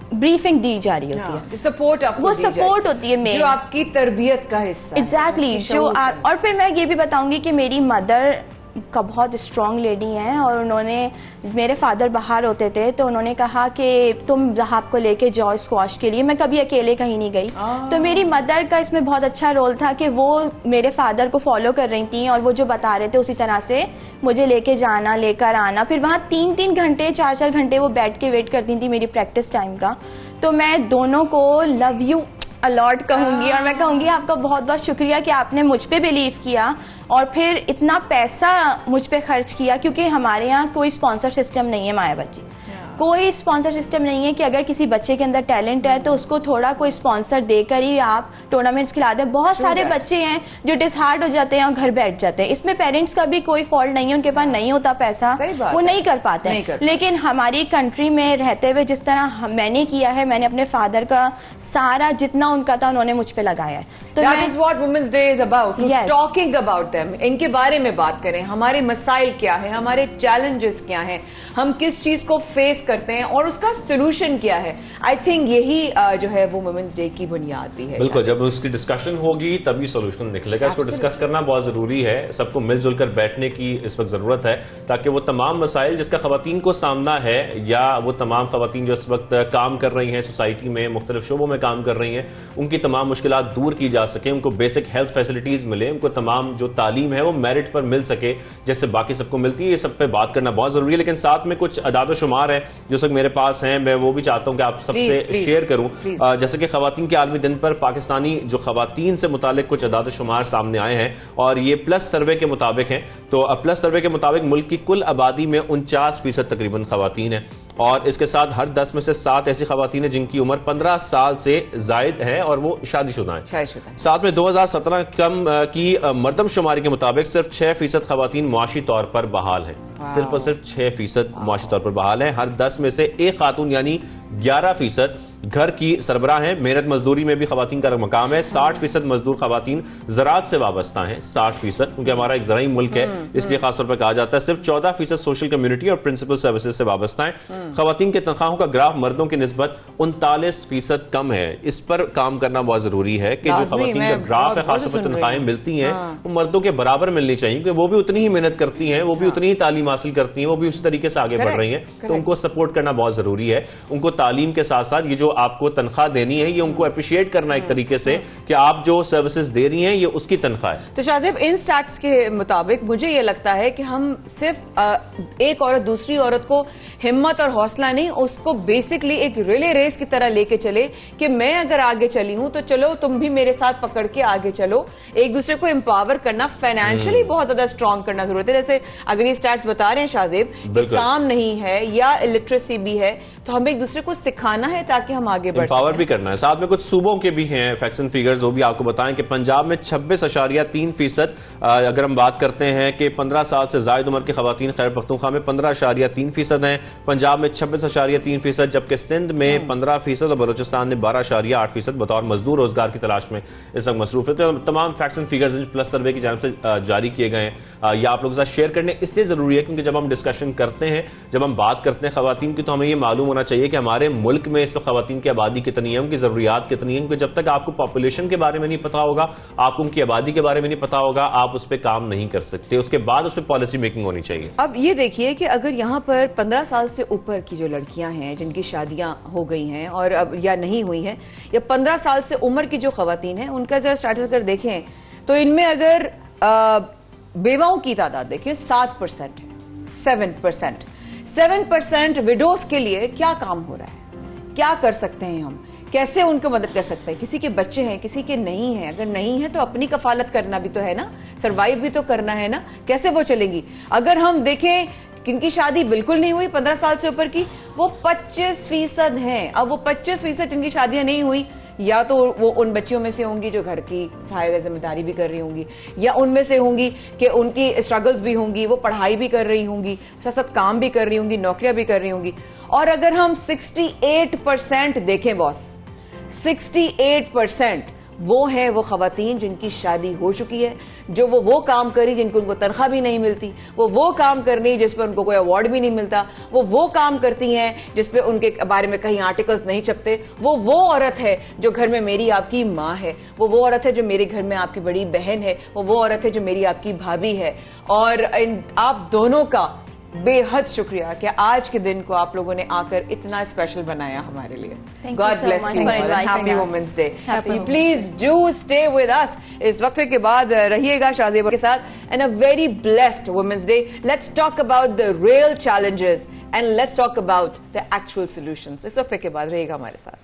ब्रीफिंग दी जा रही होती है, सपोर्ट आपको वो सपोर्ट होती है मेन, जो आपकी तरबियत का हिस्सा एग्जैक्टली जो आप। और फिर मैं ये भी बताऊंगी कि मेरी मदर का बहुत स्ट्रॉन्ग लेडी हैं, और उन्होंने, मेरे फादर बाहर होते थे तो उन्होंने कहा कि तुम जहाब को लेके जाओ स्क्वाश के लिए। मैं कभी अकेले कहीं नहीं गई, तो मेरी मदर का इसमें बहुत अच्छा रोल था कि वो मेरे फादर को फॉलो कर रही थी और वो जो बता रहे थे उसी तरह से मुझे लेके जाना, लेकर आना। फिर वहाँ 3-3 घंटे 4-4 घंटे वो बैठ के वेट करती थी मेरी प्रैक्टिस टाइम का। तो मैं दोनों को लव यू अलॉट कहूंगी, और मैं कहूंगी आपका बहुत बहुत शुक्रिया कि आपने मुझ पे बिलीव किया और फिर इतना पैसा मुझ पे खर्च किया, क्योंकि हमारे यहाँ कोई स्पॉन्सर सिस्टम नहीं है माया बच्ची। कोई स्पॉन्सर सिस्टम नहीं है कि अगर किसी बच्चे के अंदर टैलेंट है तो उसको थोड़ा कोई स्पॉन्सर देकर ही आप टूर्नामेंट्स खिला दें। बहुत सारे बच्चे हैं जो डिसहार्ट हो जाते हैं और घर बैठ जाते हैं। इसमें पेरेंट्स का भी कोई फॉल्ट नहीं है, उनके पास नहीं होता पैसा, वो नहीं कर पाते हैं। लेकिन हमारी कंट्री में रहते हुए जिस तरह मैंने किया है, मैंने अपने फादर का सारा जितना उनका था उन्होंने मुझ पे लगाया है। तो that is what women's day is about, talking about them. इनके बारे में बात करें, हमारे मसाइल क्या है, हमारे चैलेंजेस क्या हैं, हम किस चीज को फेस करते हैं और उसका सोल्यूशन क्या है। आई थिंक यही जो है वो वुमेन्स डे की बुनियाद भी है। बिल्कुल, जब उसकी डिस्कशन होगी तभी सोल्यूशन निकलेगा। इसको डिस्कस करना बहुत जरूरी है, सबको मिलजुल कर बैठने की इस वक्त जरूरत है ताकि वो तमाम मसाइल जिसका खवातीन को सामना है या वो तमाम खवातीन जो इस वक्त काम कर रही हैं सोसाइटी में, मुख्तलिफ शोबों में काम कर रही हैं, उनकी तमाम मुश्किलात दूर की जा सके, उनको बेसिक हेल्थ फैसिलिटीज मिले, उनको तमाम जो तालीम है वो मेरिट पर मिल सके जैसे बाकी सबको मिलती है। ये सब पे बात करना बहुत जरूरी है, लेकिन साथ में कुछ अदाद शुमार है जो सब मेरे पास हैं, मैं वो भी चाहता हूं कि आप सबसे शेयर करूं। जैसे कि खवातीन के आलमी दिन पर पाकिस्तानी जो खवातीन से मुतालिक कुछ अदाद शुमार सामने आए हैं और ये प्लस सर्वे के मुताबिक हैं। तो प्लस सर्वे के मुताबिक मुल्क की कुल आबादी में 49% तकरीबन खवातीन है और इसके साथ हर 10 में से 7 ऐसी खवातीन है जिनकी उम्र 15 साल से जायद है और वो शादीशुदा है। साथ में 2017 कम की मर्दमशुमारी के मुताबिक सिर्फ 6% खवातीन मुआशी तौर पर बहाल है, सिर्फ और सिर्फ 6% मुआशी तौर पर बहाल है। हर 10 में से एक खातून यानी 11% घर की सरबराह है। मेहनत मजदूरी में भी खवातीन का मकाम है। 60% मजदूर खवातीन ज़राअत से वाबस्ता हैं, 60%, क्योंकि हमारा एक ज़राई मुल्क है इसलिए खासतौर पर कहा जाता है। सिर्फ 14% सोशल कम्युनिटी और प्रिंसिपल सर्विसेज से वाबस्ता है। खवातीन के तनख्वाहों का ग्राफ मर्दों की निस्बत 39% कम है। इस पर काम करना बहुत जरूरी है कि जो खवातीन का ग्राफ है, खासतौर पर तनख्वाहें मिलती हैं वो मर्दों के बराबर मिलनी चाहिए, क्योंकि वो भी उतनी ही मेहनत करती हैं, वो भी उतनी ही तालीम हासिल करती हैं, वो भी उस तरीके से आगे बढ़ रही हैं। तो उनको सपोर्ट करना बहुत जरूरी है। उनको तालीम के साथ साथ ये जो आपको तनख्वाह देनी है ये उनको अप्रिशिएट करना एक तरीके से कि आप जो सर्विसेज दे रही हैं ये उसकी तनख्वाह है। तो शाहजेब, इन स्टैट्स के मुताबिक मुझे ये लगता है कि हम सिर्फ एक औरत दूसरी औरत को हिम्मत और हौसला नहीं, उसको बेसिकली एक रिले रेस की तरह लेके चले कि मैं अगर आगे चली हूं तो चलो तुम भी मेरे साथ पकड़ के आगे चलो। एक दूसरे को एम्पावर करना, फाइनेंशियली बहुत ज्यादा स्ट्रांग करना जरूरत है। जैसे अगर ये स्टैट्स बता रहे हैं शाहजेब कि काम नहीं है या इलिटरेसी भी है तो हमें एक दूसरे को सिखाना है ताकि हम आगे बढ़ पावर भी करना है। साथ में कुछ सूबों के भी हैं फैक्ट्स एंड फिगर्स, वो भी आपको बताएं कि पंजाब में 26.3%, अगर हम बात करते हैं कि 15 साल से जायद उम्र की खवातीन खैबर पख्तूनख्वा में 15.3% हैं, पंजाब में 26.3%, जबकि सिंध में 15% और बलोचिस्तान में 12.8% बतौर मजदूर रोजगार की तलाश में इस वक्त मसरूफ है। तो तमाम फैक्ट्स एंड फिगर्स प्लस सर्वे की जानिब से जारी किए गए हैं, या आप लोगों के साथ शेयर करने इसलिए जरूरी है क्योंकि जब हम डिस्कशन करते हैं, जब हम बात करते हैं खवातीन की, तो हमें यह मालूम होना चाहिए कि हमारे मुल्क में इस वक्त खवातीन की आबादी कितनी है, उनकी जरूरियात कितनी है, क्योंकि जब तक आपको पॉपुलेशन के बारे में नहीं पता होगा, आपको उनकी आबादी के बारे में नहीं पता होगा, आप उस पर काम नहीं कर सकते। उसके बाद उस पर पॉलिसी मेकिंग होनी चाहिए। अब ये देखिए कि अगर यहाँ पर 15 साल से ऊपर की जो लड़कियां हैं जिनकी शादियां हो गई हैं और अब या नहीं हुई हैं, या 15 साल से उम्र की जो खवातीन हैं, उनका जरा स्टेटस अगर देखें तो इनमें अगर बेवाओं की तादाद देखें 7% है, 7% विडोज के लिए क्या काम हो रहा है, क्या कर सकते हैं हम, कैसे उनको मदद कर सकते हैं। किसी के बच्चे हैं, किसी के नहीं है, अगर नहीं है तो अपनी कफालत करना भी तो है ना, सरवाइव भी तो करना है ना, कैसे वो चलेंगी। अगर हम देखें किनकी शादी बिल्कुल नहीं हुई 15 साल से ऊपर की, वो 25% हैं। अब वो 25% जिनकी शादियां नहीं हुई, या तो वो उन बच्चियों में से होंगी जो घर की सहायता जिम्मेदारी भी कर रही होंगी, या उनमें से होंगी कि उनकी स्ट्रगल्स भी होंगी, वो पढ़ाई भी कर रही होंगी, साथ साथ काम भी कर रही होंगी, नौकरियां भी कर रही होंगी। और अगर हम 68% देखें बॉस, 68% वो है वो खवातीन जिनकी शादी हो चुकी है, जो वो काम करी जिनको उनको तनख्वाह भी नहीं मिलती, वो काम करनी जिस पर उनको कोई अवार्ड भी नहीं मिलता, वो काम करती हैं जिस पे उनके बारे में कहीं आर्टिकल्स नहीं छपते। वो औरत है जो घर में मेरी आपकी माँ है, वो औरत है जो मेरे घर में आपकी बड़ी बहन है, वो औरत है जो मेरी आपकी भाभी है। और आप दोनों का बेहद शुक्रिया कि आज के दिन को आप लोगों ने आकर इतना स्पेशल बनाया हमारे लिए। God bless you, happy women's day. Please do stay with us. इस वक्त के बाद रहिएगा शाहजेब के साथ। And a very blessed women's day. Let's talk about the real challenges and let's talk about the actual solutions. इस वक्त के बाद रहिएगा हमारे साथ।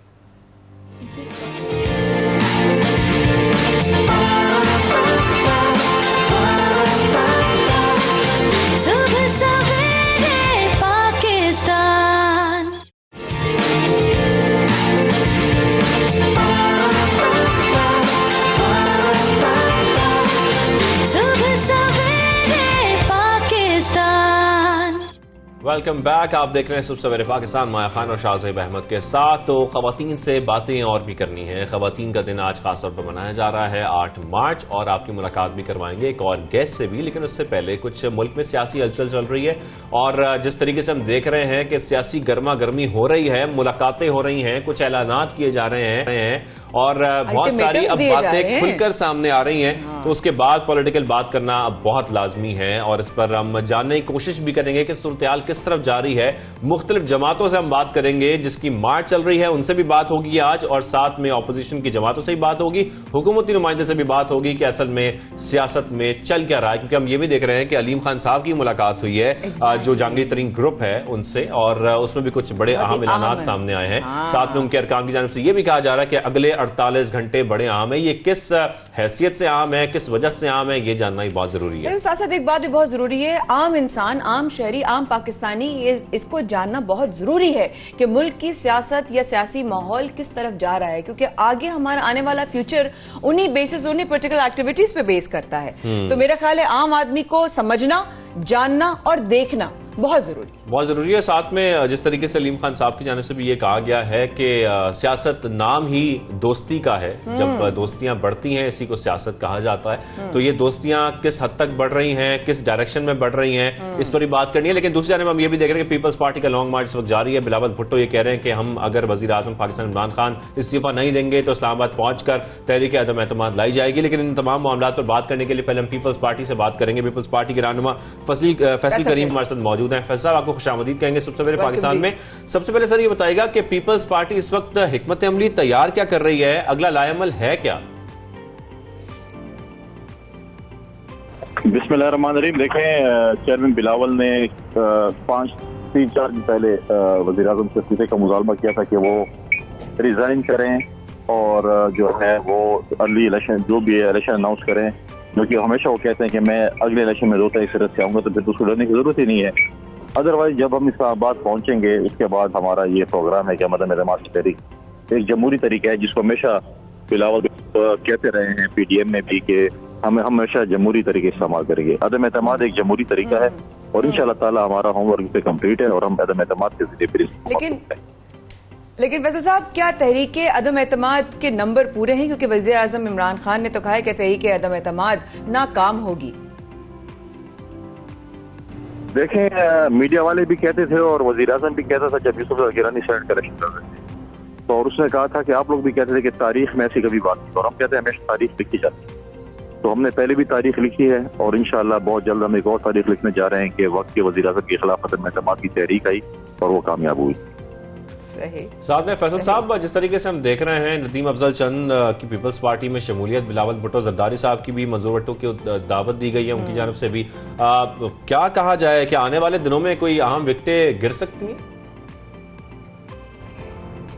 Welcome back. आप देख रहे हैं सुबह सवेरे पाकिस्तान, माया खान और शाहज़ेब अहमद के साथ। तो खवातीन से बातें और भी करनी है। खवातीन का दिन आज खासतौर पर मनाया जा रहा है 8 मार्च, और आपकी मुलाकात भी करवाएंगे एक और गेस्ट से भी। लेकिन उससे पहले कुछ मुल्क में सियासी हलचल चल रही है, और जिस तरीके से हम देख रहे हैं कि सियासी गर्मा गर्मी हो रही है, मुलाकातें हो रही हैं, कुछ ऐलानात किए जा रहे हैं, और बहुत सारी अब बातें खुलकर सामने आ रही हैं। तो उसके बाद पॉलिटिकल बात करना अब बहुत लाजमी है, और इस पर हम जानने की कोशिश भी करेंगे कि सूरत-ए-हाल किस तरफ जा रही है। मुख्तलिफ जमातों से हम बात करेंगे, जिसकी मार्च चल रही है उनसे भी बात होगी आज, और साथ में ऑपोजिशन की जमातों से भी बात होगी, हुकूमती नुमाइंदे से भी बात होगी कि असल में सियासत में चल क्या रहा है। क्योंकि हम ये भी देख रहे हैं कि अलीम खान साहब की मुलाकात हुई है, जो जहांगीर तरीन ग्रुप है उनसे, और उसमें भी कुछ बड़े अहम ऐलानात सामने आए हैं। साथ में उनके अरकान की जानिब से यह भी कहा जा रहा है कि अगले 48 घंटे बड़े अहम है। ये किस हैसियत से अहम है, किस वजह से अहम है, ये जानना ही बहुत जरूरी है। साथ साथ एक बात भी बहुत जरूरी है, आम इंसान, आम शहरी, आम पाकिस्तानी इसको जानना बहुत जरूरी है कि मुल्क की सियासत या सियासी माहौल किस तरफ जा रहा है, क्योंकि आगे हमारा आने वाला फ्यूचर उन्हीं बेसिस, उन्हीं पर्टिकुलर एक्टिविटीज पे बेस करता है। तो मेरा ख्याल है आम आदमी को समझना, जानना और देखना बहुत जरूरी है। साथ में जिस तरीके से अलीम खान साहब की जानिब से भी ये कहा गया है कि सियासत नाम ही दोस्ती का है, जब दोस्तियां बढ़ती हैं इसी को सियासत कहा जाता है। तो ये दोस्तियां किस हद तक बढ़ रही हैं, किस डायरेक्शन में बढ़ रही हैं, इस पर भी बात करनी है। लेकिन दूसरी जानिब हम ये भी देख रहे हैं कि पीपल्स पार्टी का लॉन्ग मार्च इस वक्त जारी है। बिलावल भुट्टो ये कह रहे हैं कि हम अगर वजीर आजम पाकिस्तान इमरान खान इस्तीफा नहीं देंगे तो इस्लामाबाद पहुंचकर तहरीक अदम एतमाद लाई जाएगी। लेकिन इन तमाम मामलों पर बात करने के लिए पहले हम पीपल्स पार्टी से बात करेंगे। पीपल्स पार्टी के रहनुमा फैसल करीम हमारे साथ मौजूद हैं। फैसल साहब, आपको खुशामदीद कहेंगे सबसे पहले पाकिस्तान में। सबसे पहले सर ये बताइएगा कि पीपल्स पार्टी इस वक्त हिकमत अमली तैयार क्या कर रही है, अगला लाएमल है क्या? बिस्मिल्लाहिर्रहमानिर्रहीम। देखें, चेयरमैन बिलावल ने 3-4 दिन पहले वज़ीर आज़म से इस्तीफे का मुतालबा किया था कि वो रिजाइन करें और जो है वो अर्ली इलेक्शन, जो भी इलेक्शन अनाउंस करें, क्योंकि हमेशा वो कहते हैं कि मैं अगले इलेक्शन में 2 तारीख से रद्द आऊंगा, तो फिर उसको डरने की जरूरत ही नहीं है। अदरवाइज जब हम इस्लामाबाद पहुंचेंगे उसके बाद हमारा ये प्रोग्राम है कि अदम एतमाद की तहरीक एक जमहूरी तरीका है, जिसको हमेशा बिलावल कहते रहे हैं PDM में भी कि हमें हमेशा जमहूरी तरीके इस्तेमाल करेंगे। अदम एतमाद एक जमहूरी तरीका है, और इंशाअल्लाह ताला हमारा होमवर्क पे कंप्लीट है, और हम अदम एतमाद के जरिए। लेकिन वैसे साहब, क्या तहरीक अदम एतमाद के नंबर पूरे हैं? क्योंकि वज़ीर आज़म इमरान खान ने तो कहा है कि तहरीक अदम एतमाद नाकाम होगी। देखें, मीडिया वाले भी कहते थे और वज़ीर आज़म भी कहता था जब यूसुफ गिलानी सेनेट का इलेक्शन कर रहे थे, तो और उसने कहा था कि आप लोग भी कहते थे कि तारीख में ऐसी कभी बात नहीं, और हम कहते हैं हमेशा तारीख लिखी जाती है। तो हमने पहले भी तारीख लिखी है, और इंशाअल्लाह बहुत जल्द हम एक और तारीख लिखने जा रहे हैं कि वक्त के वज़ीर आज़म के खिलाफ अदम एतमाद की तहरीक आई और वो कामयाब हुई। साथ में फैसल साहब, जिस तरीके से हम देख रहे हैं नदीम अफजल चंद की पीपल्स पार्टी में शमूलियत, बिलावल भुट्टो जरदारी साहब की भी, मंजूर भट्टो की दावत दी गई है उनकी जानिब से भी। क्या कहा जाए कि आने वाले दिनों में कोई अहम विकेटें गिर सकती हैं?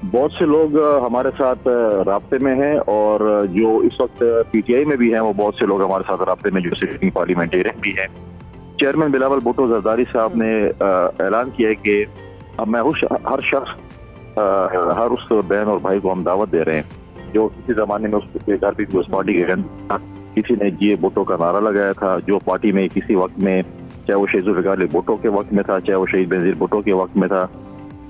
बहुत से लोग हमारे साथ राब्ते में हैं, और जो इस वक्त PTI में भी हैं वो बहुत से लोग हमारे साथ राब्ते में, जो सिटिंग पार्लियामेंटेरियन भी हैं। चेयरमैन बिलावल भुट्टो जरदारी साहब ने ऐलान किया है कि अब मैं हर शख्स, हर उस बहन और भाई को हम दावत दे रहे हैं जो किसी जमाने में उस पार्टी के किसी ने ये भुट्टो का नारा लगाया था, जो पार्टी में किसी वक्त में, चाहे वो शहीद जुल्फ़िकार भुट्टो के वक्त में था, चाहे वो शहीद बेनज़ीर भुट्टो के वक्त में था,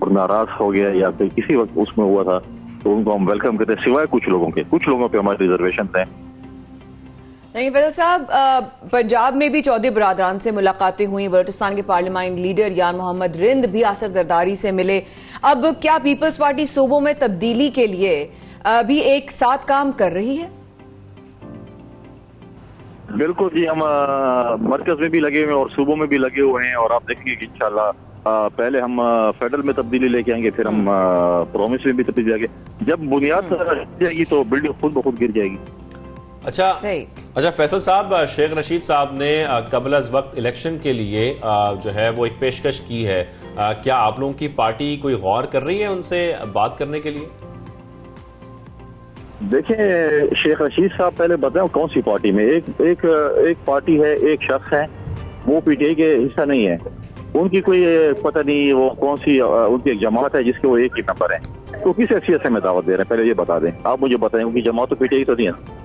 और नाराज हो गया या फिर किसी वक्त उसमें हुआ था, तो उनको हम वेलकम करते हैं, सिवाय कुछ लोगों पे हमारे रिजर्वेशन हैं। नहीं फैसल साहब, पंजाब में भी चौधरी बरादरान से मुलाकातें हुई, बलूचिस्तान के पार्लियामेंट लीडर यार मोहम्मद रिंद भी आसिफ जरदारी से मिले। अब क्या पीपल्स पार्टी सूबों में तब्दीली के लिए भी एक साथ काम कर रही है? बिल्कुल जी, हम मरकज में भी लगे हुए हैं और सूबों में भी लगे हुए हैं, और आप देखेंगे कि इंशाल्लाह पहले हम फेडरल में तब्दीली लेके आएंगे, फिर हम प्रोविंस में भी तब्दीली आएंगे। जब बुनियाद जाएगी तो बिल्डिंग खुद ब खुद गिर जाएगी। अच्छा फैसल साहब, शेख रशीद साहब ने कबल अज वक्त इलेक्शन के लिए जो है वो एक पेशकश की है, क्या आप लोगों की पार्टी कोई गौर कर रही है उनसे बात करने के लिए? देखिए, शेख रशीद साहब पहले बताएं कौन सी पार्टी में, एक पार्टी है, एक शख्स है, वो PTI के हिस्सा नहीं है, उनकी कोई पता नहीं वो कौन सी उनकी एक जमात है जिसके वो एक ही नंबर है, तो किस हैसियत से में दावत दे रहे हैं, पहले ये बता दें। आप मुझे बताएं, उनकी जमात तो PTI तो नहीं है।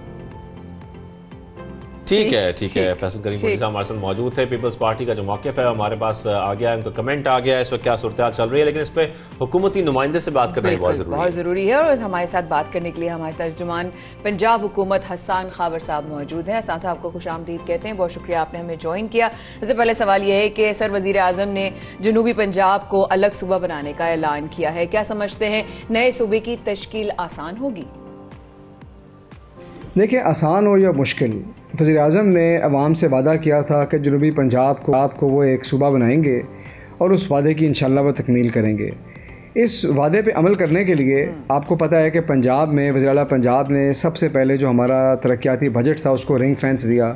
ठीक है फैसल करीम साहब हमारे साथ मौजूद थे। पीपल्स पार्टी का जो मौक़िफ़ है हमारे पास आ गया है, उनका कमेंट आ गया है, इस वक्त क्या सूरत चल रही है, लेकिन इस पर हुकूमती नुमाइंदे से बात करना बहुत ज़रूरी है। और हमारे साथ बात करने के लिए हमारे तर्जुमान पंजाब हुकूमत हसन खावर साहब मौजूद हैं। हसन साहब को खुशामदीद कहते हैं, बहुत शुक्रिया आपने हमें ज्वाइन किया। सबसे पहले सवाल यह है कि सर वज़ीर आज़म ने जनूबी पंजाब को अलग सूबा बनाने का ऐलान किया है, क्या समझते हैं नए सूबे की तश्कील आसान होगी? देखिए, आसान हो या मुश्किल, वज़ीर आज़म ने अवाम से वादा किया था कि जनूबी पंजाब को वो एक सूबा बनाएंगे और उस वादे की इंशाल्लाह वो तकमील करेंगे। इस वादे पे अमल करने के लिए आपको पता है कि पंजाब में वज़ीर आला पंजाब ने सबसे पहले जो हमारा तरक्याती बजट था उसको रिंग फेंस दिया,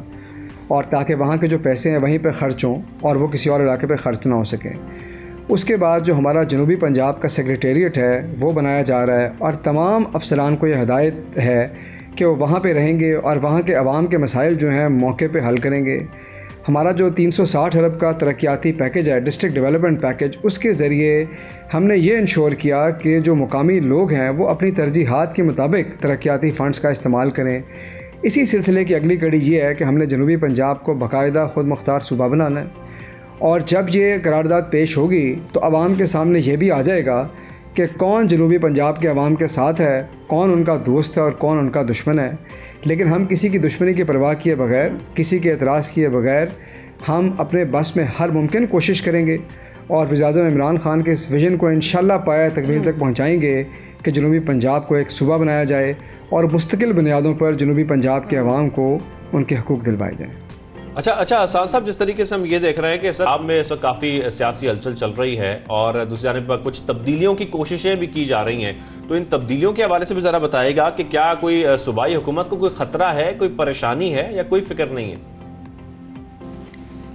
और ताकि वहाँ के जो पैसे हैं वहीं पे ख़र्च हों और वो किसी और इलाके पे ख़र्च ना हो सकें। उसके बाद जो हमारा जनूबी पंजाब का सेक्रेटेरिएट है वो बनाया जा रहा है, और तमाम अफसरान को ये हिदायत है कि वो वहाँ पे रहेंगे और वहाँ के अवाम के मसाइल जो हैं मौके पे हल करेंगे। हमारा जो 360 अरब का तरक्याती पैकेज है, डिस्ट्रिक्ट डेवलपमेंट पैकेज, उसके ज़रिए हमने ये इंश्योर किया कि जो मुकामी लोग हैं वो अपनी तरजीहात के मुताबिक तरक्याती फ़ंड्स का इस्तेमाल करें। इसी सिलसिले की अगली कड़ी ये है कि हमने जनूबी पंजाब को बाकायदा ख़ुद मुख्तार सूबा बनाना है, और जब ये करारदाद पेश होगी तो आवाम के सामने ये भी आ जाएगा कि कौन जनूबी पंजाब के अवाम के साथ है, कौन उनका दोस्त है और कौन उनका दुश्मन है। लेकिन हम किसी की दुश्मनी की परवाह किए बगैर, किसी के एतराज़ किए बगैर हम अपने बस में हर मुमकिन कोशिश करेंगे और वज़ीर-ए-आज़म इमरान खान के इस विज़न को इंशाल्लाह पाया तकमील तक पहुँचाएँगे कि जनूबी पंजाब को एक सूबा बनाया जाए और मुस्तकिल बुनियादों पर जनूबी पंजाब के अवाम को उनके हकूक़ दिलवाए जाएँ। अच्छा हसन साहब, जिस तरीके से हम ये देख रहे हैं कि सर आप में इस वक्त काफ़ी सियासी हलचल चल रही है और दूसरी जानिब पर कुछ तब्दीलियों की कोशिशें भी की जा रही हैं, तो इन तब्दीलियों के हवाले से भी ज़रा बताइएगा कि क्या कोई सूबाई हुकूमत को कोई ख़तरा है, कोई परेशानी है या कोई फिक्र नहीं है?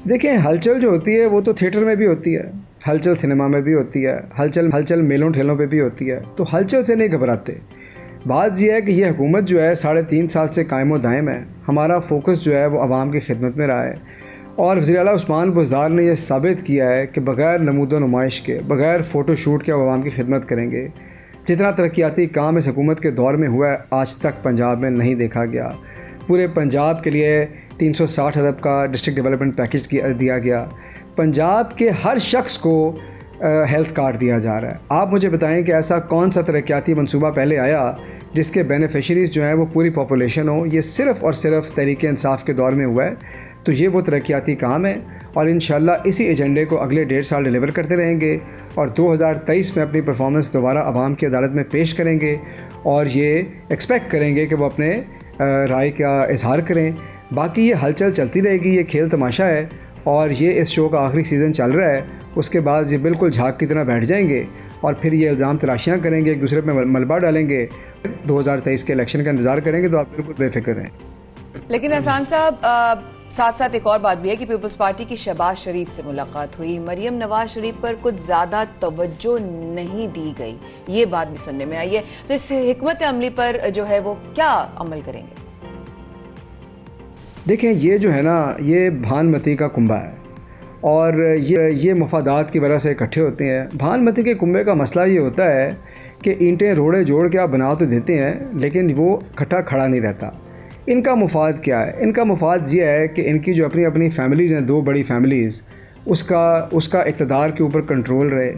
देखें, हलचल जो होती है वो तो थिएटर में भी होती है, हलचल सिनेमा में भी होती है, हलचल मेलों ठेलों पर भी होती है, तो हलचल से नहीं घबराते। बात यह है कि यह हुकूमत जो है 3.5 साल से कायम व दायम है। हमारा फोकस जो है वो आवाम की खिदमत में रहा है, और वज़ीर आला उस्मान बुज़दार ने यह साबित किया है कि बग़ैर नमूदो नुमाइश के, बग़ैर फ़ोटो शूट के आवाम की खिदमत करेंगे। जितना तरक्याती काम इस हुकूमत के दौर में हुआ है आज तक पंजाब में नहीं देखा गया। पूरे पंजाब के लिए 360 अरब का डिस्ट्रिक्ट डेवलपमेंट पैकेज दिया गया। पंजाब के हर शख्स को हेल्थ कार्ड दिया जा रहा है। आप मुझे बताएं कि ऐसा कौन सा तरक्याती मंसूबा पहले आया जिसके बेनिफिशरीज़ जो हैं वो पूरी पॉपुलेशन हो। ये सिर्फ़ और सिर्फ तहरीक इंसाफ के दौर में हुआ है। तो ये वो तरक्याती काम है और इंशाल्लाह इसी एजेंडे को अगले 1.5 साल डिलीवर करते रहेंगे और 2023 में अपनी परफॉर्मेंस दोबारा आवाम की अदालत में पेश करेंगे और ये एक्सपेक्ट करेंगे कि वो अपने राय का इजहार करें। बाकी ये हलचल चलती रहेगी, ये खेल तमाशा है और ये इस शो का आखिरी सीज़न चल रहा है। उसके बाद ये बिल्कुल झाग की तरह बैठ जाएंगे और फिर ये इल्ज़ाम तलाशियाँ करेंगे, एक दूसरे पर मलबा डालेंगे। 2023 के इलेक्शन का इंतज़ार करेंगे, तो आप बिल्कुल बेफिक्र रहें। लेकिन हसन साहब, साथ साथ एक और बात भी है कि पीपल्स पार्टी की शहबाज शरीफ से मुलाकात हुई, मरियम नवाज शरीफ पर कुछ ज़्यादा तवज्जो नहीं दी गई, ये बात भी सुनने में आई है। तो इस हिकमत अमली पर जो है वो क्या अमल करेंगे? देखें, ये जो है ना, ये भानमती का कुंभा है और ये मफादात की वजह से इकट्ठे होते हैं। भानमती के कुंभे का मसला ये होता है कि ईंटें रोड़े जोड़ के आप बना तो देते हैं, लेकिन वो इकट्ठा खड़ा नहीं रहता। इनका मुफाद क्या है? इनका मुफाद ये है कि इनकी जो अपनी अपनी फैमिलीज़ हैं, 2 बड़ी फैमिलीज़, उसका इक़्तिदार के ऊपर कंट्रोल रहे,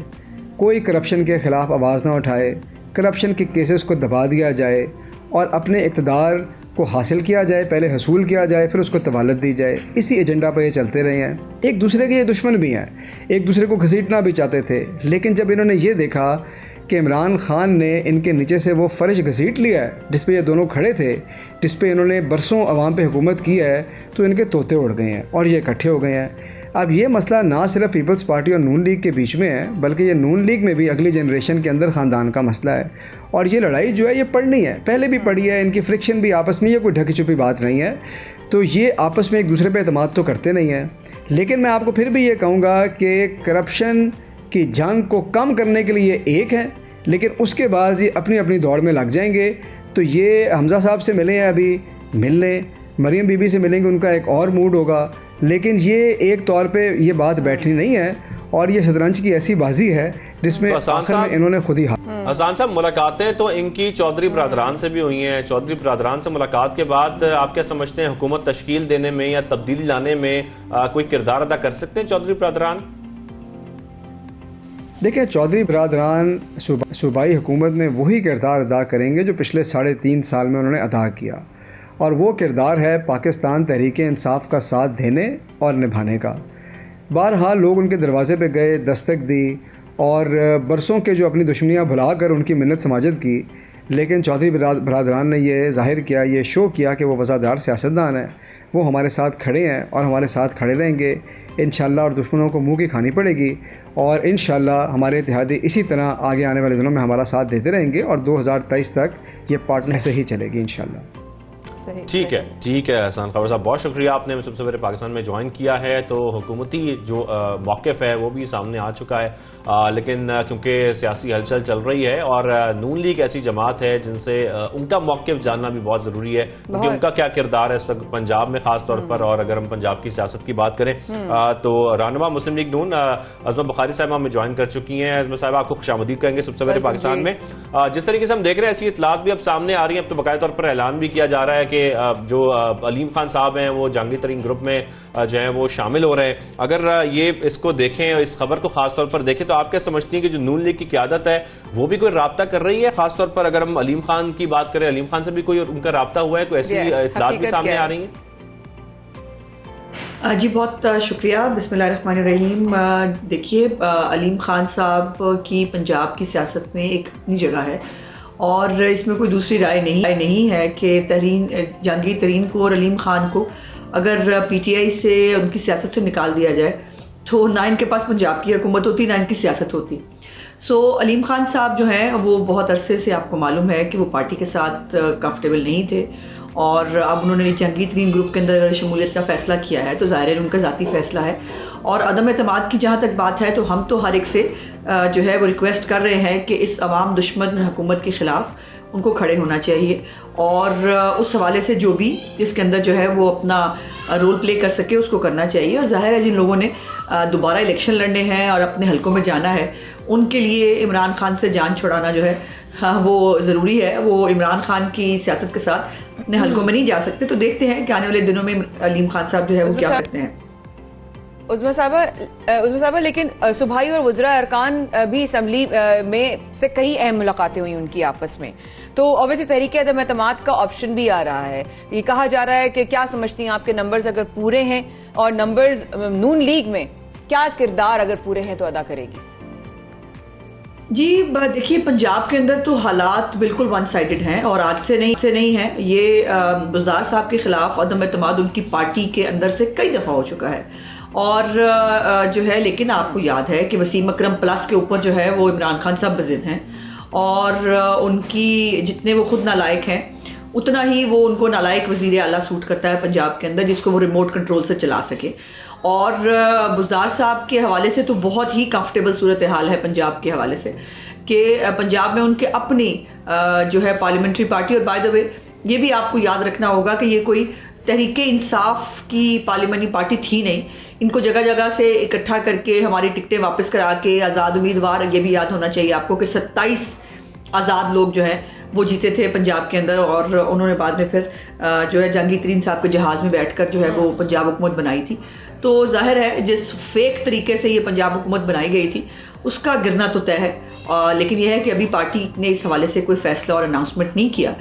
कोई करप्शन के ख़िलाफ़ आवाज़ ना उठाए, करप्शन के केसेस को दबा दिया जाए और अपने इक़्तिदार को हासिल किया जाए, पहले हसूल किया जाए, फिर उसको तवालत दी जाए। इसी एजेंडा पर ये चलते रहे हैं। एक दूसरे के ये दुश्मन भी हैं, एक दूसरे को घसीटना भी चाहते थे, लेकिन जब इन्होंने ये देखा कि इमरान खान ने इनके नीचे से वो फ़र्श घसीट लिया है जिस पे ये दोनों खड़े थे, जिस पे इन्होंने बरसों अवाम पे हुकूमत की है, तो इनके तोते उड़ गए हैं और ये इकट्ठे हो गए हैं। अब ये मसला ना सिर्फ पीपल्स पार्टी और नून लीग के बीच में है, बल्कि ये नून लीग में भी अगली जनरेशन के अंदर ख़ानदान का मसला है और ये लड़ाई जो है ये पड़नी है, पहले भी पड़ी है। इनकी फ्रिक्शन भी आपस में, ये कोई ढकी छुपी बात नहीं है। तो ये आपस में एक दूसरे पे एतमाद तो करते नहीं हैं, लेकिन मैं आपको फिर भी ये कहूँगा कि करप्शन की जंग को कम करने के लिए एक है, लेकिन उसके बाद ये अपनी अपनी दौड़ में लग जाएंगे। तो ये हमज़ा साहब से मिले हैं, अभी मिल लें, मरीम बीबी से मिलेंगे, उनका एक और मूड होगा, लेकिन ये एक तौर पे ये बात बैठनी नहीं है और ये शतरंज की ऐसी बाजी है जिसमें आखिर में इन्होंने खुद ही हसन साहब, मुलाकातें तो इनकी चौधरी बरादरान से भी हुई हैं। चौधरी बरादरान से मुलाकात के बाद आप क्या समझते हैं, हुकूमत तश्कील देने में या तब्दीली लाने में कोई किरदार अदा कर सकते हैं चौधरी बरादरान? देखिए, चौधरी बरादरान सूबाई हुकूमत में वही किरदार अदा करेंगे जो पिछले 3.5 साल में उन्होंने अदा किया, और वो किरदार है पाकिस्तान तहरीक इंसाफ का साथ देने और निभाने का। बहरहाल लोग उनके दरवाज़े पे गए, दस्तक दी और बरसों के जो अपनी दुश्मनियाँ भुला कर उनकी मिन्नत समाजत की, लेकिन चौधरी बरादरान ने ये जाहिर किया, ये शो किया कि वो वज़ादार सियासतदान है, वो हमारे साथ खड़े हैं और हमारे साथ खड़े रहेंगे इंशाअल्लाह, और दुश्मनों को मुंह की खानी पड़ेगी, और इंशाअल्लाह हमारे इत्तेहादी इसी तरह आगे आने वाले दिनों में हमारा साथ देते रहेंगे और 2023 तक ये पार्टनर से ही चलेगी इंशाअल्लाह। ठीक है हसन खबर साहब, बहुत शुक्रिया, आपने सबसे सवेरे पाकिस्तान में ज्वाइन किया है। तो हुकूमती जो मौक़िफ़ है वो भी सामने आ चुका है, लेकिन क्योंकि सियासी हलचल चल रही है और नून लीग ऐसी जमात है जिनसे उनका मौक़िफ़ जानना भी बहुत ज़रूरी है, क्योंकि उनका क्या किरदार है इस वक्त पंजाब में ख़ास तौर पर। और अगर हम पंजाब की सियासत की बात करें तो रहनुमा मुस्लिम लीग नून अज़मा बुखारी साहिबा हमें ज्वाइन कर चुकी हैं। अज़मा साहिबा, आपको खुशामदीद करेंगे सबसे सवेरे पाकिस्तान में। जिस तरीके से हम देख रहे हैं ऐसी इतलात भी अब सामने आ रही है, अब तो बाकायदा तौर पर ऐलान भी किया जा रहा है कि जो अलीम खान साहब हैं वो जहांगीर तरीन ग्रुप में जो है वो शामिल हो रहे हैं। अगर ये इसको देखें और इस खबर को खास तौर पर देखें तो आप क्या समझती हैं कि जो नून लीग की क़यादत है वो भी कोई राब्ता कर रही है? खास तौर पर अगर हम अलीम खान की बात करें, अलीम खान से भी कोई उनका राब्ता हुआ है, कोई ऐसी इतलात भी सामने आ रही है? जी बहुत शुक्रिया, बिस्मिल्लाहिर्रहमानिर्रहीम। देखिए, अलीम खान साहब की पंजाब की सियासत में एक अपनी जगह है और इसमें कोई दूसरी राय नहीं है कि जहांगीर तरीन को और अलीम खान को अगर पीटीआई से उनकी सियासत से निकाल दिया जाए तो ना इनके पास पंजाब की हुकूमत होती, ना इनकी सियासत होती। सो अलीम खान साहब जो हैं वो बहुत अरसे से आपको मालूम है कि वो पार्टी के साथ कंफर्टेबल नहीं थे, और अब उन्होंने जहांगीर तरीन ग्रुप के अंदर शमूलियत का फ़ैसला किया है तो ज़ाहिर है उनका ज़ाती फ़ैसला है। और अदम एतमाद की जहाँ तक बात है तो हम तो हर एक से जो है वो रिक्वेस्ट कर रहे हैं कि इस अवाम दुश्मन हुकूमत के ख़िलाफ़ उनको खड़े होना चाहिए, और उस हवाले से जो भी इसके अंदर जो है वो अपना रोल प्ले कर सके उसको करना चाहिए। और ज़ाहिर है जिन लोगों ने दोबारा इलेक्शन लड़ने हैं और अपने हलकों में जाना है उनके लिए इमरान खान से जान छुड़ाना जो है वो ज़रूरी है। वो इमरान खान की सियासत के साथ अपने हलकों में नहीं जा सकते। तो देखते हैं कि आने वाले दिनों में अलीम खान साहब जो है वो क्या करते हैं। उज़्मा साहबा, लेकिन सूबाई और वज़रा अरकान भी असम्बली में से कई अहम मुलाकातें हुई उनकी आपस में, तो ऑब्वियसली तहरीक अदम एतमाद का ऑप्शन भी आ रहा है। ये कहा जा रहा है कि क्या समझती हैं आपके नंबर्स अगर पूरे हैं, और नंबर्स नून लीग में क्या किरदार अगर पूरे हैं तो अदा करेगी? जी देखिए, पंजाब के अंदर तो हालात बिल्कुल वन साइडेड हैं और आज से नहीं है। ये बुज़दार साहब के ख़िलाफ़ अदम एतमाद उनकी पार्टी के अंदर से कई दफ़ा हो चुका है, और जो है लेकिन आपको याद है कि वसीम अकरम प्लस के ऊपर जो है वो इमरान खान साहब बज़िद हैं, और उनकी जितने वो खुद नालायक हैं उतना ही वो उनको नालायक वज़ीर आला सूट करता है पंजाब के अंदर, जिसको वो रिमोट कंट्रोल से चला सके। और बुज़दार साहब के हवाले से तो बहुत ही कंफर्टेबल सूरत हाल है पंजाब के हवाले से कि पंजाब में उनके अपनी जो है पार्लियामेंट्री पार्टी, और बाय द वे ये भी आपको याद रखना होगा कि ये कोई तहरीक इंसाफ की पार्लियामेंट्री पार्टी थी नहीं। इनको जगह जगह से इकट्ठा करके हमारी टिकटें वापस करा के आज़ाद उम्मीदवार, ये भी याद होना चाहिए आपको कि 27 आज़ाद लोग जो हैं वो जीते थे पंजाब के अंदर, और उन्होंने बाद में फिर जो है जहांगीर तरीन साहब के जहाज़ में बैठकर जो है वो पंजाब हुकूमत बनाई थी। तो जाहिर है जिस फेक तरीके से ये पंजाब हुकूमत बनाई गई थी उसका गिरना तो तय है, लेकिन यह है कि अभी पार्टी ने इस हवाले से कोई फ़ैसला और अनाउंसमेंट नहीं किया।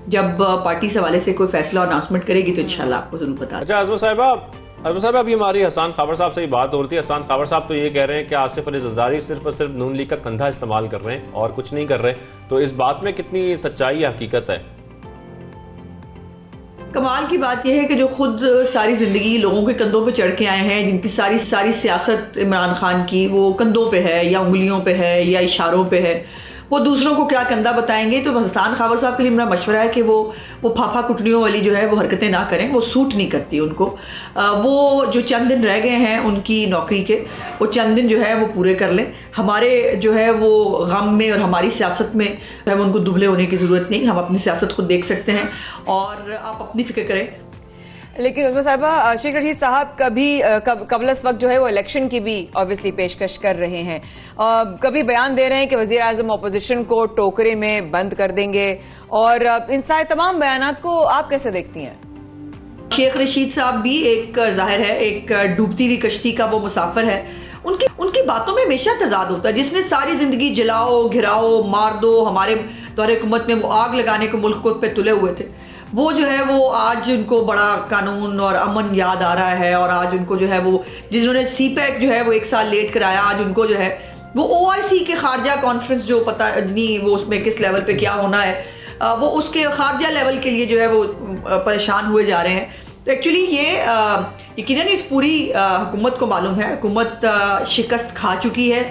जब पार्टी इस हवाले से कोई फ़ैसला और अनाउंसमेंट करेगी तो इंशाल्लाह आपको ज़रूर बता दें। अच्छा अज़मा साहब, अभी हमारी हसन खबर साहब से ही बात हो रही थी। हसन खबर साहब तो ये कह रहे हैं कि आसिफ अली ज़रदारी सिर्फ और सिर्फ नून लीग का कंधा इस्तेमाल कर रहे हैं और कुछ नहीं कर रहे, तो इस बात में कितनी सच्चाई या हकीकत है? कमाल की बात यह है कि जो खुद सारी ज़िंदगी लोगों के कंधों पे चढ़ के आए हैं, जिनकी सारी सियासत इमरान खान की वो कंधों पे है या उंगलियों पे है या इशारों पे है, वो दूसरों को क्या कंधा बताएंगे। तो हसन खबर साहब के लिए मेरा मशवरा है कि वो फाफा कुटनियों वाली जो है वो हरकतें ना करें, वो सूट नहीं करती उनको। वो जो चंद दिन रह गए हैं उनकी नौकरी के, वो चंद दिन जो है वो पूरे कर लें। हमारे जो है वो गम में और हमारी सियासत में है उनको दुबले होने की ज़रूरत नहीं, हम अपनी सियासत खुद देख सकते हैं और आप अपनी फ़िक्र करें। लेकिन उस्मा साहिबा, शेख रशीद साहब कबल इस वक्त जो है वो इलेक्शन की भी ऑब्वियसली पेशकश कर रहे हैं, कभी बयान दे रहे हैं कि वजीर आजम अपोजिशन को टोकरे में बंद कर देंगे, और इन सारे तमाम बयानात को आप कैसे देखती हैं? शेख रशीद साहब भी एक जाहिर है एक डूबती हुई कश्ती का वो मुसाफिर है। उनकी बातों में हमेशा तजाद होता है। जिसने सारी जिंदगी जलाओ घिराओ मार दो, हमारे दौरे हुकूमत में वो आग लगाने को मुल्क को पे तुले हुए थे, वो जो है वो आज उनको बड़ा कानून और अमन याद आ रहा है। और आज उनको जो है वो जिन्होंने CPEC जो है वो 1 साल लेट कराया, आज उनको जो है वो OIC के खारजा कॉन्फ्रेंस जो पता नहीं वो उसमें किस लेवल पे क्या होना है, वो उसके खारजा लेवल के लिए जो है वो परेशान हुए जा रहे हैं। तो एक्चुअली ये यकीनन इस पूरी हुकूमत को मालूम है, हुकूमत शिकस्त खा चुकी है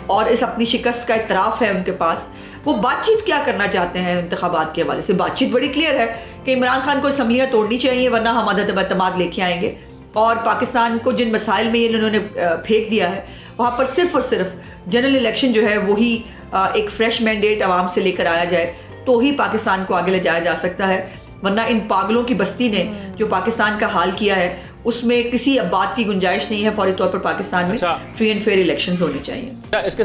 और इस अपनी शिकस्त का इतराफ़ है उनके पास। वो बातचीत क्या करना चाहते हैं इंतखाबात के हवाले से? बातचीत बड़ी क्लियर है कि इमरान खान को असम्बलियाँ तोड़नी चाहिए, वरना हम अदद-ए-एतमाद लेके आएंगे। और पाकिस्तान को जिन मसाइल में ये इन्होंने फेंक दिया है, वहाँ पर सिर्फ और सिर्फ जनरल इलेक्शन जो है वही एक फ्रेश मैंडेट आवाम से लेकर आया जाए तो ही पाकिस्तान को आगे ले जाया जा सकता है। वरना इन पागलों की बस्ती ने जो पाकिस्तान का हाल किया है उसमें किसी अब बात की गुंजाइश नहीं है। फौरी तौर पर पाकिस्तान में फ्री एंड फेयर इलेक्शंस होनी चाहिए। इसके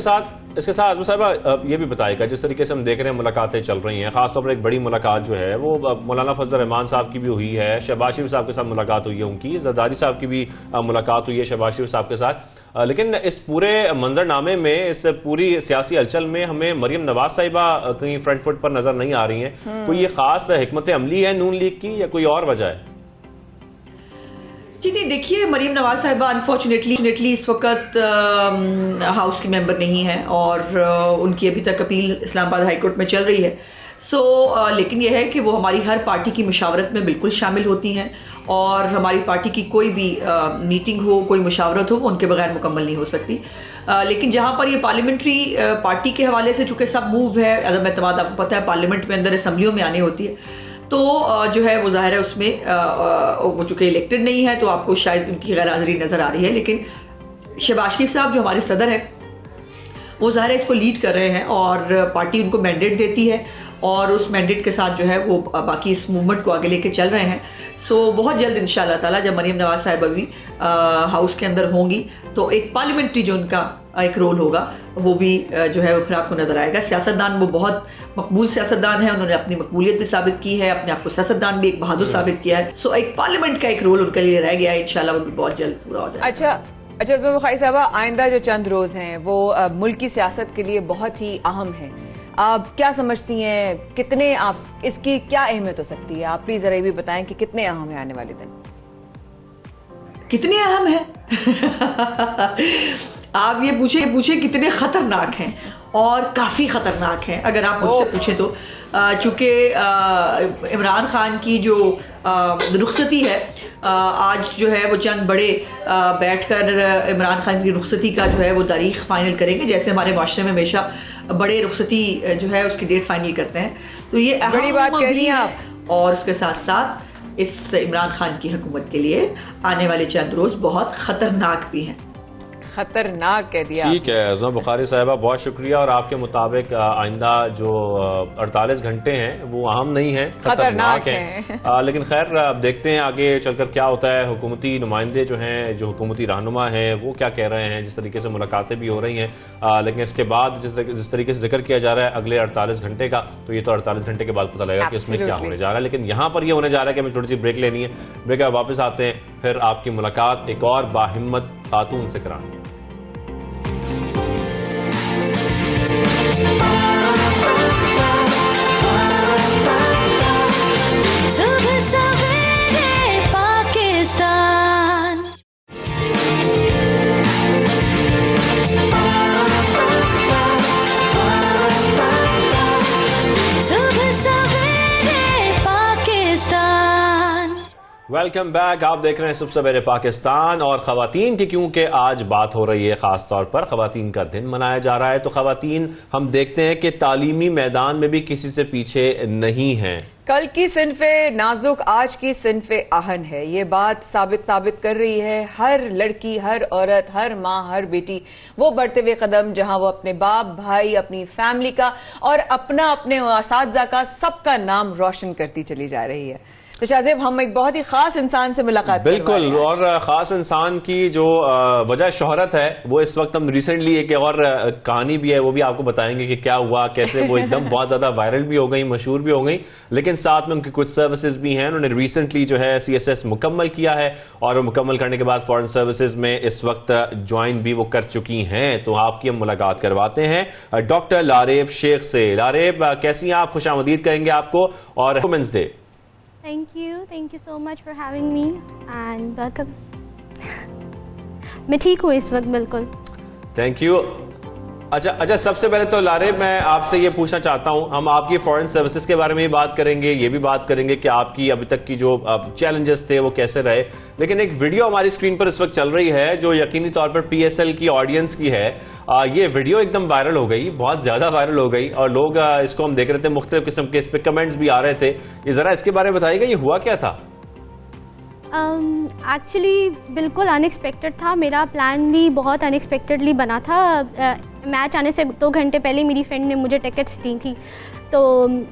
साथ साहिबा ये भी बताएगा, जिस तरीके से हम देख रहे हैं मुलाकातें चल रही हैं, खासतौर पर एक बड़ी मुलाकात जो है वो मौलाना फजल रहमान साहब की भी हुई है, शहबाज शरीफ साहब के साथ मुलाकात हुई है, उनकी जरदारी साहब की भी मुलाकात हुई है शहबाज शरीफ साहब के साथ। लेकिन इस पूरे मंजरनामे में, इस पूरी सियासी हलचल में हमें मरियम नवाज साहिबा कहीं फ्रंट फुट पर नजर नहीं आ रही हैं। कोई ये खास हिकमत अमली है नून लीग की या कोई और वजह है? जी नहीं, देखिए मरीम नवाज साहिबा अनफॉर्चुनेटली इस वक्त हाउस की मेंबर नहीं है और उनकी अभी तक अपील इस्लामाबाद हाई कोर्ट में चल रही है। लेकिन यह है कि वो हमारी हर पार्टी की मुशावरत में बिल्कुल शामिल होती हैं और हमारी पार्टी की कोई भी मीटिंग हो, कोई मुशावरत हो, वो उनके बगैर मुकम्मल नहीं हो सकती। लेकिन जहाँ पर ये पार्लियामेंट्री पार्टी के हवाले से चूँकि सब मूव है, अदम एतमाद आपको पता है पार्लियामेंट में अंदर असम्बलियों में आनी होती है, तो जो है वो ज़ाहिर है उसमें वो चूँकि इलेक्टेड नहीं है तो आपको शायद उनकी गैर हाज़िरी नज़र आ रही है। लेकिन शहबाज शरीफ साहब जो हमारे सदर हैं वो ज़ाहिर है इसको लीड कर रहे हैं और पार्टी उनको मैंडेट देती है और उस मैंडेट के साथ जो है वो बाकी इस मूवमेंट को आगे लेके चल रहे हैं। बहुत जल्द इंशाअल्लाह ताला जब मरीम नवाज साहिबा भी हाउस के अंदर होंगी तो एक पार्लियामेंट्री जो उनका एक रोल होगा वो भी जो है वो फिर आपको नजर आएगा। सियासतदान वो बहुत मकबूल सियासतदान है, उन्होंने अपनी मकबूलियत भी साबित की है, अपने आप को सियासतदान भी एक बहादुर साबित किया है। एक पार्लियामेंट का एक रोल उनके लिए रह गया है, इंशाल्लाह वो भी बहुत जल्द पूरा हो जाएगा। अच्छा जुल्फ़िकार साहबा, आइंदा जो चंद रोज हैं वो मुल्क की सियासत के लिए बहुत ही अहम है। आप क्या समझती हैं, कितने आप इसकी क्या अहमियत हो सकती है? आप प्लीज जरा ये भी बताएं कि कितने अहम है आने वाले दिन? कितने अहम है आप ये पूछे कितने खतरनाक हैं, और काफ़ी ख़तरनाक हैं अगर आप मुझसे पूछें तो। चूँकि इमरान खान की जो रुखसती है आज जो है वो चंद बड़े बैठकर इमरान खान की रुखसती का जो है वो तारीख फाइनल करेंगे, जैसे हमारे माशरे में हमेशा बड़े रुखसती जो है उसकी डेट फाइनल करते हैं। तो ये बड़ी बात कह रही हैं आप। और उसके साथ साथ इस इमरान खान की हुकूमत के लिए आने वाले चंद रोज़ बहुत ख़तरनाक भी हैं। खतरनाक कह दिया। ठीक है उस्मा बुखारी साहिबा, बहुत शुक्रिया। और आपके मुताबिक आइंदा जो 48 घंटे हैं वो अहम नहीं है, खतरनाक हैं। लेकिन खैर अब देखते हैं आगे चलकर क्या होता है। हुकूमती नुमाइंदे जो हैं, जो हुकूमती रहनुमा हैं, वो क्या कह रहे हैं। जिस तरीके से मुलाकातें भी हो रही हैं, लेकिन इसके बाद जिस तरीके से जिक्र किया जा रहा है अगले 48 घंटे का, तो ये तो 48 घंटे के बाद पता लगेगा कि इसमें क्या होने जा रहा है। लेकिन यहाँ पर ये होने जा रहा है कि हमें थोड़ी सी ब्रेक लेनी है। ब्रेक के बाद वापस आते हैं, फिर आपकी मुलाकात एक और बाहिम्मत खातून से कराएंगे। Welcome back. आप देख रहे हैं सुबह सवेरे पाकिस्तान। और खवातीन की क्योंकि आज बात हो रही है, खास तौर पर खवातीन का दिन मनाया जा रहा है, तो खवातीन हम देखते हैं कि तालीमी मैदान में भी किसी से पीछे नहीं है। कल की सिन्फे नाजुक आज की सिन्फे आहन है, ये बात साबित कर रही है। हर लड़की, हर औरत, हर माँ, हर बेटी वो बढ़ते हुए कदम जहां वो अपने बाप, भाई, अपनी फैमिली का और अपने असातिज़ा का सबका नाम रोशन करती चली जा रही है। तो शाहजेब, हम एक बहुत ही खास इंसान से मुलाकात करने वाले बिल्कुल, हैं। और खास इंसान की जो वजह शोहरत है वो इस वक्त हम रिसेंटली एक और कहानी भी है वो भी आपको बताएंगे कि क्या हुआ, कैसे वो एकदम बहुत ज्यादा वायरल भी हो गई, मशहूर भी हो गई, लेकिन साथ में उनकी कुछ सर्विसेज भी हैं। उन्होंने रिसेंटली जो है CSS मुकम्मल किया है और मुकम्मल करने के बाद फॉरेन सर्विसेज में इस वक्त ज्वाइन भी वो कर चुकी हैं। तो आपकी हम मुलाकात करवाते हैं डॉक्टर लारेब शेख से। लारेब, कैसी हैं आप? खुशामदीद कहेंगे आपको और women's day. Thank you so much for having me and welcome. मैं ठीक हूँ इस वक्त बिल्कुल। Thank you. अच्छा, सबसे पहले तो लारेब मैं आपसे ये पूछना चाहता हूं, हम आपकी फॉरेन सर्विसेज के बारे में भी बात करेंगे, ये भी बात करेंगे कि आपकी अभी तक की जो चैलेंजेस थे वो कैसे रहे, लेकिन एक वीडियो हमारी स्क्रीन पर इस वक्त चल रही है जो यकीनी तौर पर PSL की ऑडियंस की है। ये वीडियो एकदम वायरल हो गई, बहुत ज्यादा वायरल हो गई और लोग इसको हम देख रहे थे, मुख्तलिफ किस्म के इस पे कमेंट्स भी आ रहे थे। ये जरा इसके बारे में बताइएगा, ये हुआ क्या था? एक्चुअली बिल्कुल अनएक्सपेक्टेड था, मेरा प्लान भी बहुत अनएक्सपेक्टेडली बना था। मैच आने से 2 घंटे पहले मेरी फ्रेंड ने मुझे टिकट्स दी थी, तो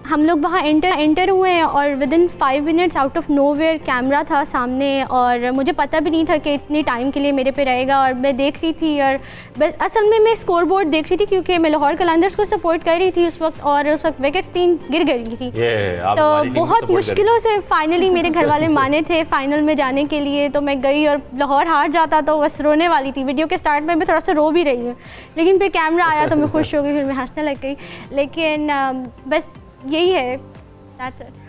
हम लोग वहाँ एंटर हुए और within 5 minutes out of nowhere camera था सामने और मुझे पता भी नहीं था कि इतनी टाइम के लिए मेरे पे रहेगा। और मैं देख रही थी और बस असल में मैं स्कोर बोर्ड देख रही थी क्योंकि मैं लाहौर कलंदर्स को सपोर्ट कर रही थी उस वक्त, और उस वक्त विकेट्स 3 गिर गई थी। तो बहुत मुश्किलों से फाइनली मेरे घर वाले माने थे फाइनल में जाने के लिए, तो मैं गई और लाहौर हार जाता तो बस रोने वाली थी। वीडियो के स्टार्ट में मैं थोड़ा सा रो भी रही हूँ, लेकिन फिर कैमरा आया तो मैं खुश हो गई, फिर मैं हंसने लग गई। लेकिन बस यही है, that's it।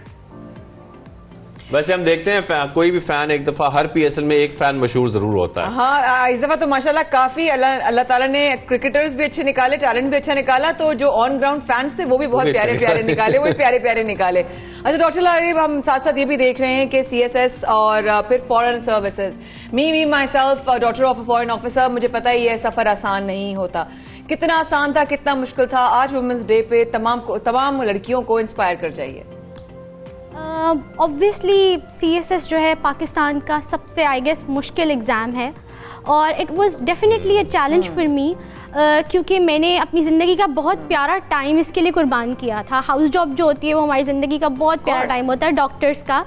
वैसे हम देखते हैं कोई भी फैन एक दफा, हर PSL में एक फैन मशहूर जरूर होता है। हाँ, इस दफा तो माशाल्लाह काफी अल्लाह ताला ने क्रिकेटर्स भी अच्छे निकाले, टैलेंट भी अच्छा निकाला, तो जो ऑन ग्राउंड फैंस थे वो भी बहुत प्यारे प्यारे निकाले, वो भी प्यारे प्यारे निकाले। अच्छा डॉक्टर लारेब, हम साथ साथ ये भी देख रहे हैं कि CSS और फिर foreign services, me my self daughter of a foreign officer, मुझे पता ही है सफर आसान नहीं होता। कितना आसान था, कितना मुश्किल था? आज वुमेन्स डे पे तमाम लड़कियों को इंस्पायर कर जाइए। ऑब्वियसली CSS जो है पाकिस्तान का सबसे आई गेस मुश्किल एग्ज़ाम है और it was definitely a challenge for me, क्योंकि मैंने अपनी ज़िंदगी का बहुत प्यारा टाइम इसके लिए कुर्बान किया था। हाउस जॉब जो होती है वो हमारी ज़िंदगी का बहुत प्यारा टाइम होता है डॉक्टर्स का,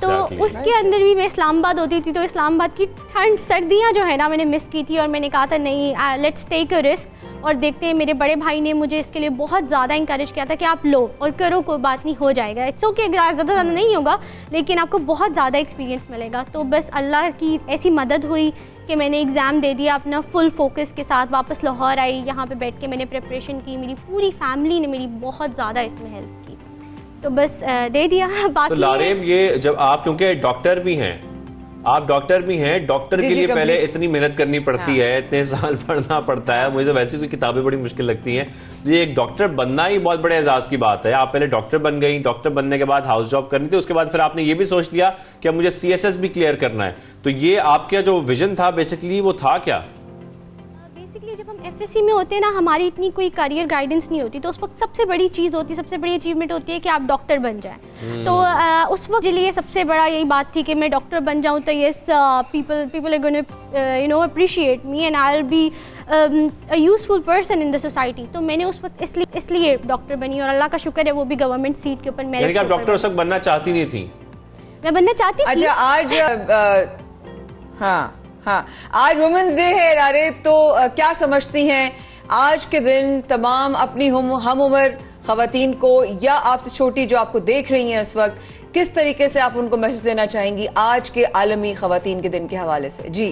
तो उसके अंदर भी मैं इस्लामाबाद होती थी, तो इस्लामाबाद की ठंड सर्दियाँ जो है ना मैंने मिस की थी और मैंने कहा था नहीं, लेट्स टेक अ रिस्क। और देखते हैं, मेरे बड़े भाई ने मुझे इसके लिए बहुत ज़्यादा इंकरेज किया था कि आप लो और करो, कोई बात नहीं, हो जाएगा, इट्स ओके, ज़्यादा नहीं होगा लेकिन आपको बहुत ज़्यादा एक्सपीरियंस मिलेगा। तो बस अल्लाह की ऐसी मदद हुई कि मैंने एग्ज़ाम दे दिया अपना फुल फोकस के साथ, वापस लाहौर आई, यहाँ पे बैठ के मैंने प्रिपरेशन की, मेरी पूरी फैमिली ने मेरी बहुत ज़्यादा इसमें हेल्प की, तो बस दे दिया। बाकी तो लारेब, ये जब आप, क्योंकि डॉक्टर भी हैं, आप डॉक्टर भी हैं, डॉक्टर के लिए पहले इतनी मेहनत करनी पड़ती है, इतने साल पढ़ना पड़ता है, मुझे तो वैसे ही किताबें बड़ी मुश्किल लगती हैं। ये एक डॉक्टर बनना ही बहुत बड़े एजाज की बात है। आप पहले डॉक्टर बन गई, डॉक्टर बनने के बाद हाउस जॉब करनी थी, उसके बाद फिर आपने ये भी सोच लिया कि अब मुझे CSS भी क्लियर करना है, तो ये आपका जो विजन था बेसिकली वो था क्या? बेसिकली जब हम FSC में होते हैं ना, हमारी इतनी कोई करियर गाइडेंस नहीं होती, तो उस वक्त सबसे बड़ी चीज़ होती है, सबसे बड़ी अचीवमेंट होती है कि आप डॉक्टर बन जाएं। तो उस वक्त के लिए सबसे बड़ा यही बात थी कि मैं डॉक्टर बन जाऊं तो yes, people are gonna appreciate me and I will be a useful person in the society. तो मैंने उस वक्त इसलिए डॉक्टर बनी और अल्लाह का शुक्र है वो भी गवर्नमेंट सीट के ऊपर। यानी कि आप डॉक्टर उस वक्त बनना चाहती नहीं थी? मैं बनना चाहती थी। अच्छा, आज आज वुमेन्स डे है लारेब, तो क्या समझती हैं आज के दिन तमाम अपनी हम उम्र खवातीन को या आपसे छोटी जो आपको देख रही हैं इस वक्त, किस तरीके से आप उनको मैसेज देना चाहेंगी आज के आलमी खवातीन के दिन के हवाले से? जी,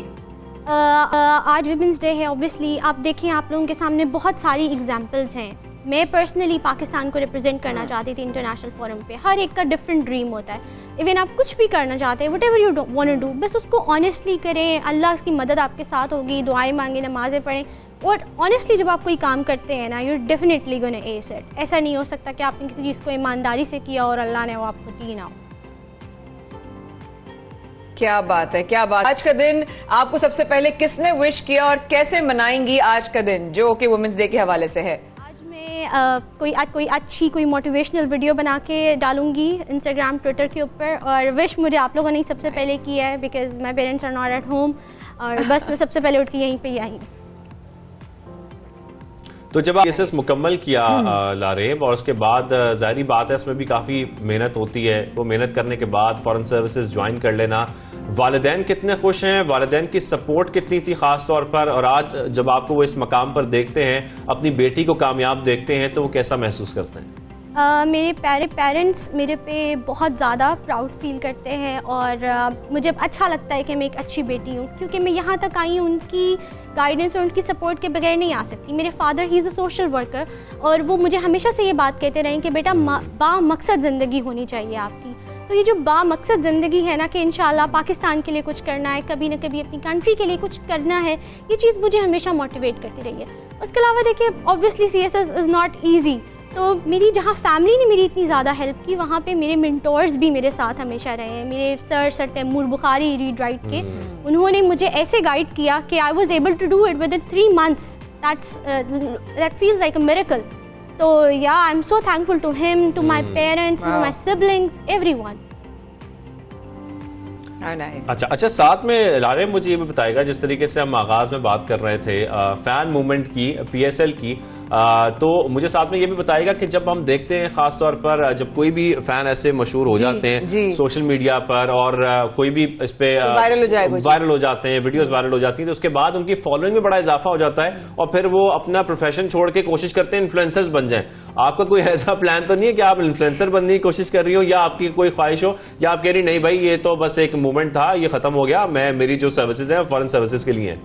आज वुमेन्स डे है, ऑब्वियसली आप देखें, आप लोगों के सामने बहुत सारी एग्जांपल्स हैं। मैं पर्सनली पाकिस्तान को रिप्रेजेंट करना चाहती थी इंटरनेशनल फोरम पे। हर एक का डिफरेंट ड्रीम होता है, इवन आप कुछ भी करना चाहते हैं, whatever you want to do, बस उसको ऑनेस्टली करें, अल्लाह की मदद आपके साथ होगी, दुआएं मांगे, नमाज़ें पढ़ें, और ऑनेस्टली जब आप कोई काम करते हैं ना, you definitely gonna S it. ऐसा नहीं हो सकता कि आपने किसी चीज़ को ईमानदारी से किया और अल्लाह ने वो आपको दी ना हो। क्या बात है, क्या बात। आज का दिन आपको सबसे पहले किसने विश किया और कैसे मनाएंगी आज का दिन जो कि वुमेन्स डे के हवाले से है? कोई अच्छी मोटिवेशनल वीडियो बना के डालूंगी इंस्टाग्राम, ट्विटर के ऊपर, और विश मुझे आप लोगों ने सबसे पहले किया है because my parents are not at home, और बस मैं सबसे पहले उठ के यहीं पे आई। तो जब आप केसेस मुकम्मल किया लारेब, और उसके बाद जाहिर बात है इसमें भी काफ़ी मेहनत होती है, वो मेहनत करने के बाद फॉरेन सर्विसेज ज्वाइन कर लेना, वालिदैन कितने खुश हैं, वालिदैन की सपोर्ट कितनी थी ख़ास तौर पर, और आज जब आपको वो इस मकाम पर देखते हैं, अपनी बेटी को कामयाब देखते हैं, तो वो कैसा महसूस करते हैं? मेरे पेरेंट्स मेरे पे बहुत ज़्यादा प्राउड फील करते हैं और मुझे अच्छा लगता है कि मैं एक अच्छी बेटी हूँ, क्योंकि मैं यहाँ तक आई हूँ उनकी गाइडेंस और उनकी सपोर्ट के बगैर नहीं आ सकती। मेरे father he is a social worker और वो मुझे हमेशा से ये बात कहते रहे कि बेटा बामकसद ज़िंदगी होनी चाहिए आपकी। तो ये जो बामकसद ज़िंदगी है ना, कि इंशाल्लाह पाकिस्तान के लिए कुछ करना है, कभी ना कभी अपनी कंट्री के लिए कुछ करना है, ये चीज़ मुझे हमेशा मोटिवेट करती रही है। उसके अलावा देखिए, obviously CSS is not easy, तो मेरी जहाँ फैमिली ने मेरी इतनी ज़्यादा हेल्प की, वहाँ पे मेरे मेंटोर्स भी मेरे साथ हमेशा रहे हैं। मेरे sir Taimur Bukhari read write के, उन्होंने मुझे ऐसे गाइड किया कि I was able to do it within 3 months। That feels like a miracle. तो yeah I am so thankful to him, to my parents, to my siblings, everyone. अच्छा, साथ में लारे मुझे ये भी बताएगा, जिस तरीके से हम आगाज में बात कर रहे थे फैन मूवमेंट की, PSL की, तो मुझे साथ में ये भी बताएगा कि जब हम देखते हैं खास तौर पर जब कोई भी फैन ऐसे मशहूर हो जाते हैं सोशल मीडिया पर, और कोई भी इस पे वायरल हो जाते हैं, वीडियोस वायरल हो जाती हैं, तो उसके बाद उनकी फॉलोइंग में बड़ा इजाफा हो जाता है और फिर वो अपना प्रोफेशन छोड़ के कोशिश करते हैं इन्फ्लुएंसर्स बन जाएं। आपका कोई ऐसा प्लान तो नहीं है कि आप इन्फ्लुएंसर बनने की कोशिश कर रही हो, या आपकी कोई ख्वाहिश हो, या आप कह रही नहीं भाई ये तो बस एक मूवमेंट था, ये खत्म हो गया, मेरी जो सर्विसेज है फॉरेन सर्विसेज के लिए है?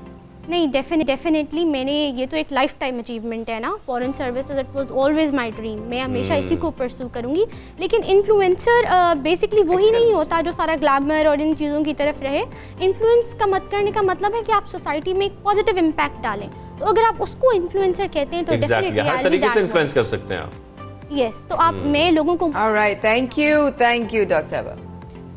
नहीं, डेफिनेटली मैंने, ये तो एक लाइफ टाइम अचीवमेंट है ना, foreign services, it was always my dream. मैं हमेशा इसी को परस्यू करूंगी। लेकिन इन्फ्लुएंसर बेसिकली वही नहीं होता जो सारा ग्लैमर और इन चीज़ों की तरफ रहे। इन्फ्लुएंस का मत करने का मतलब है कि आप सोसाइटी में एक पॉजिटिव इम्पैक्ट डालें। तो अगर आप उसको इन्फ्लुएंसर कहते हैं तो डेफिनेटली हर तरीके से इन्फ्लुएंस कर सकते हैं आप। यस, तो आप मैं लोगों को ऑलराइट, थैंक यू डॉक्टर साहबा,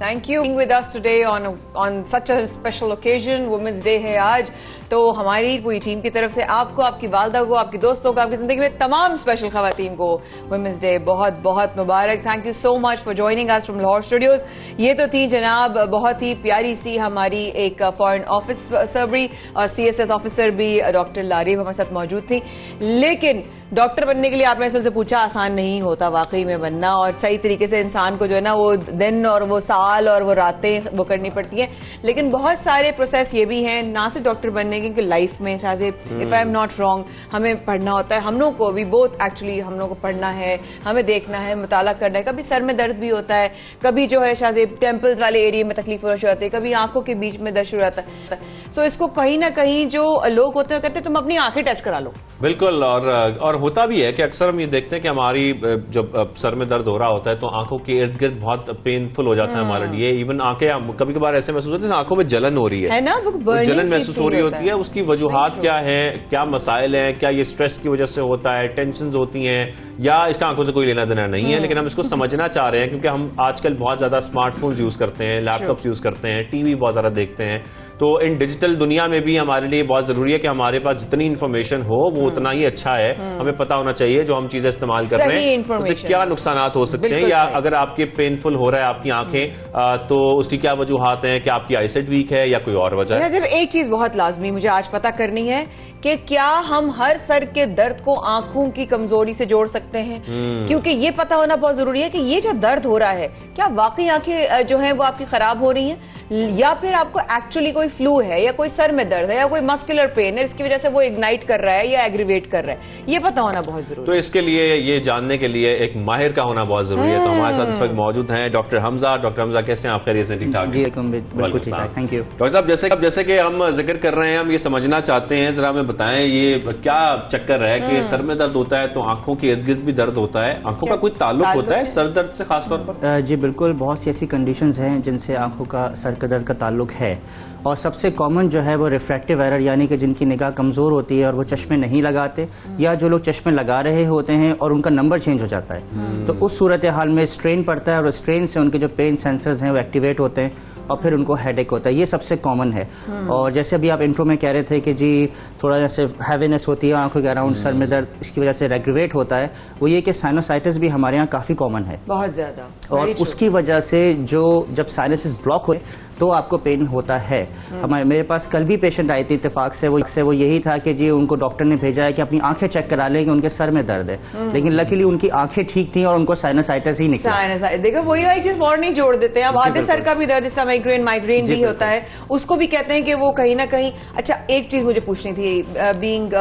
thank you being with us today on such a special occasion. Women's day है आज, तो हमारी पूरी टीम की तरफ से आपको, आपकी वालदा को, आपके दोस्तों को, आपकी जिंदगी में तमाम स्पेशल खवातीन को वुमेन्स डे बहुत बहुत मुबारक। Thank you so much for joining us from Lahore studios. ये तो थी जनाब बहुत ही प्यारी सी हमारी एक फॉरेन ऑफिसर भी और CSS ऑफिसर भी डॉक्टर लारेब हमारे साथ मौजूद थी। लेकिन डॉक्टर बनने के लिए आपने उनसे पूछा, आसान नहीं होता वाकई में बनना, और सही तरीके से इंसान को जो है ना वो दिन और वो साल और वो रातें वो करनी पड़ती हैं। लेकिन बहुत सारे प्रोसेस ये भी हैं, ना सिर्फ डॉक्टर बनने के, क्योंकि लाइफ में शायद if I am not wrong हमें पढ़ना होता है, हम लोगों को भी बोथ एक्चुअली हम लोगों को पढ़ना है, हमें देखना है, मुताला करना है। कभी सर में दर्द भी होता है, कभी जो है शायद टेम्पल्स वाले एरिया में तकलीफ हो जाती है, कभी आंखों के बीच में दर्द शुरू होता है। तो इसको कहीं ना कहीं जो लोग होते हैं कहते हैं तुम अपनी आंखें टेस्ट करा लो। बिल्कुल, और होता भी है कि अक्सर हम ये देखते हैं कि हमारी जब सर में दर्द हो रहा होता है तो आंखों के इर्द गिर्द बहुत पेनफुल हो जाता है हमारे लिए। इवन आंखें कभी कभार ऐसे महसूस होती है आंखों में जलन हो रही है ना, जलन महसूस हो रही होती है। उसकी वजूहात क्या है, क्या मसाइल हैं, क्या ये स्ट्रेस की वजह से होता है, टेंशन होती हैं, या इसका आंखों से कोई लेना देना नहीं है। लेकिन हम इसको समझना चाह रहे हैं क्योंकि हम आजकल बहुत ज्यादा स्मार्टफोन यूज करते हैं, लैपटॉप यूज करते हैं, टीवी बहुत ज्यादा देखते हैं। तो इन डिजिटल दुनिया में भी हमारे लिए बहुत जरूरी है कि हमारे पास जितनी इन्फॉर्मेशन हो वो उतना ही अच्छा है। हमें पता होना चाहिए जो हम चीजें इस्तेमाल कर रहे हैं उससे क्या नुकसान हो सकते हैं, या अगर आपके पेनफुल हो रहा है आपकी आंखें तो उसकी क्या वजूहात हैं, कि आपकी आईसाइट वीक है या कोई और वजह है। एक चीज बहुत लाजमी मुझे आज पता करनी है कि क्या हम हर सर के दर्द को आंखों की कमजोरी से जोड़ सकते हैं, क्योंकि ये पता होना बहुत जरूरी है कि ये जो दर्द हो रहा है क्या वाकई आंखें जो है वो आपकी खराब हो रही हैं, या फिर आपको एक्चुअली कोई फ्लू है या कोई सर में दर्द है या कोई मस्कुलर पेन है, इसकी वजह से वो इग्नाइट कर रहा है या एग्रीवेट कर रहा है। ये पता होना बहुत जरूरी है। तो इसके लिए ये जानने के लिए एक माहिर का होना बहुत जरूरी है। तो हमारे साथ इस वक्त मौजूद हैं डॉक्टर हमजा। डॉक्टर हमजा, कैसे हैं आप? खैरियत से? ठीक ठाक? बिल्कुल ठीक ठाक, थैंक यू। डॉक्टर साहब, जैसे कि हम जिक्र कर रहे हैं, हम ये समझना चाहते हैं, जरा हमें बताएं ये क्या चक्कर है कि सर में दर्द होता है तो आंखों के इर्द गिर्द भी दर्द होता है, आंखों का कोई ताल्लुक होता है सर दर्द से खास तौर पर? जी बिल्कुल, बहुत सी ऐसी कंडीशंस हैं जिनसे आंखों का सर का दर्द का ताल्लुक है, और सबसे कॉमन जो है वो रिफ्रैक्टिव एरर, यानी कि जिनकी निगाह कमज़ोर होती है और वो चश्मे नहीं लगाते, या जो लोग चश्मे लगा रहे होते हैं और उनका नंबर चेंज हो जाता है, तो उस सूरत हाल में स्ट्रेन पड़ता है और स्ट्रेन से उनके जो पेन सेंसर्स हैं वो एक्टिवेट होते हैं और फिर उनको हेडेक होता है। ये सबसे कॉमन है। और जैसे अभी आप इंट्रो में कह रहे थे कि जी थोड़ा जैसे हैवीनेस होती है आंखों के अराउंड, सर में दर्द, इसकी वजह से रेग्रेवेट होता है, वो ये कि साइनोसाइटिस भी हमारे यहाँ काफ़ी कॉमन है, बहुत ज़्यादा। और उसकी वजह से जो जब साइनसेस ब्लॉक हुए तो आपको पेन होता है। हमारे मेरे पास कल भी पेशेंट आई थी इत्तेफाक से, वो यही था कि जी उनको डॉक्टर ने भेजा है कि अपनी आंखें चेक करा लें कि उनके सर में दर्द है, लेकिन लकीली उनकी आंखें ठीक थी और उनको साइनसाइटिस ही निकला। देखो वही वाली चीज फौरन नहीं जोड़ देते हैं। अब आधे सर का भी दर्द, जैसा माइग्रेन भी होता है, उसको भी कहते हैं कि वो कहीं ना कहीं। अच्छा, एक चीज मुझे पूछनी थी, बीइंग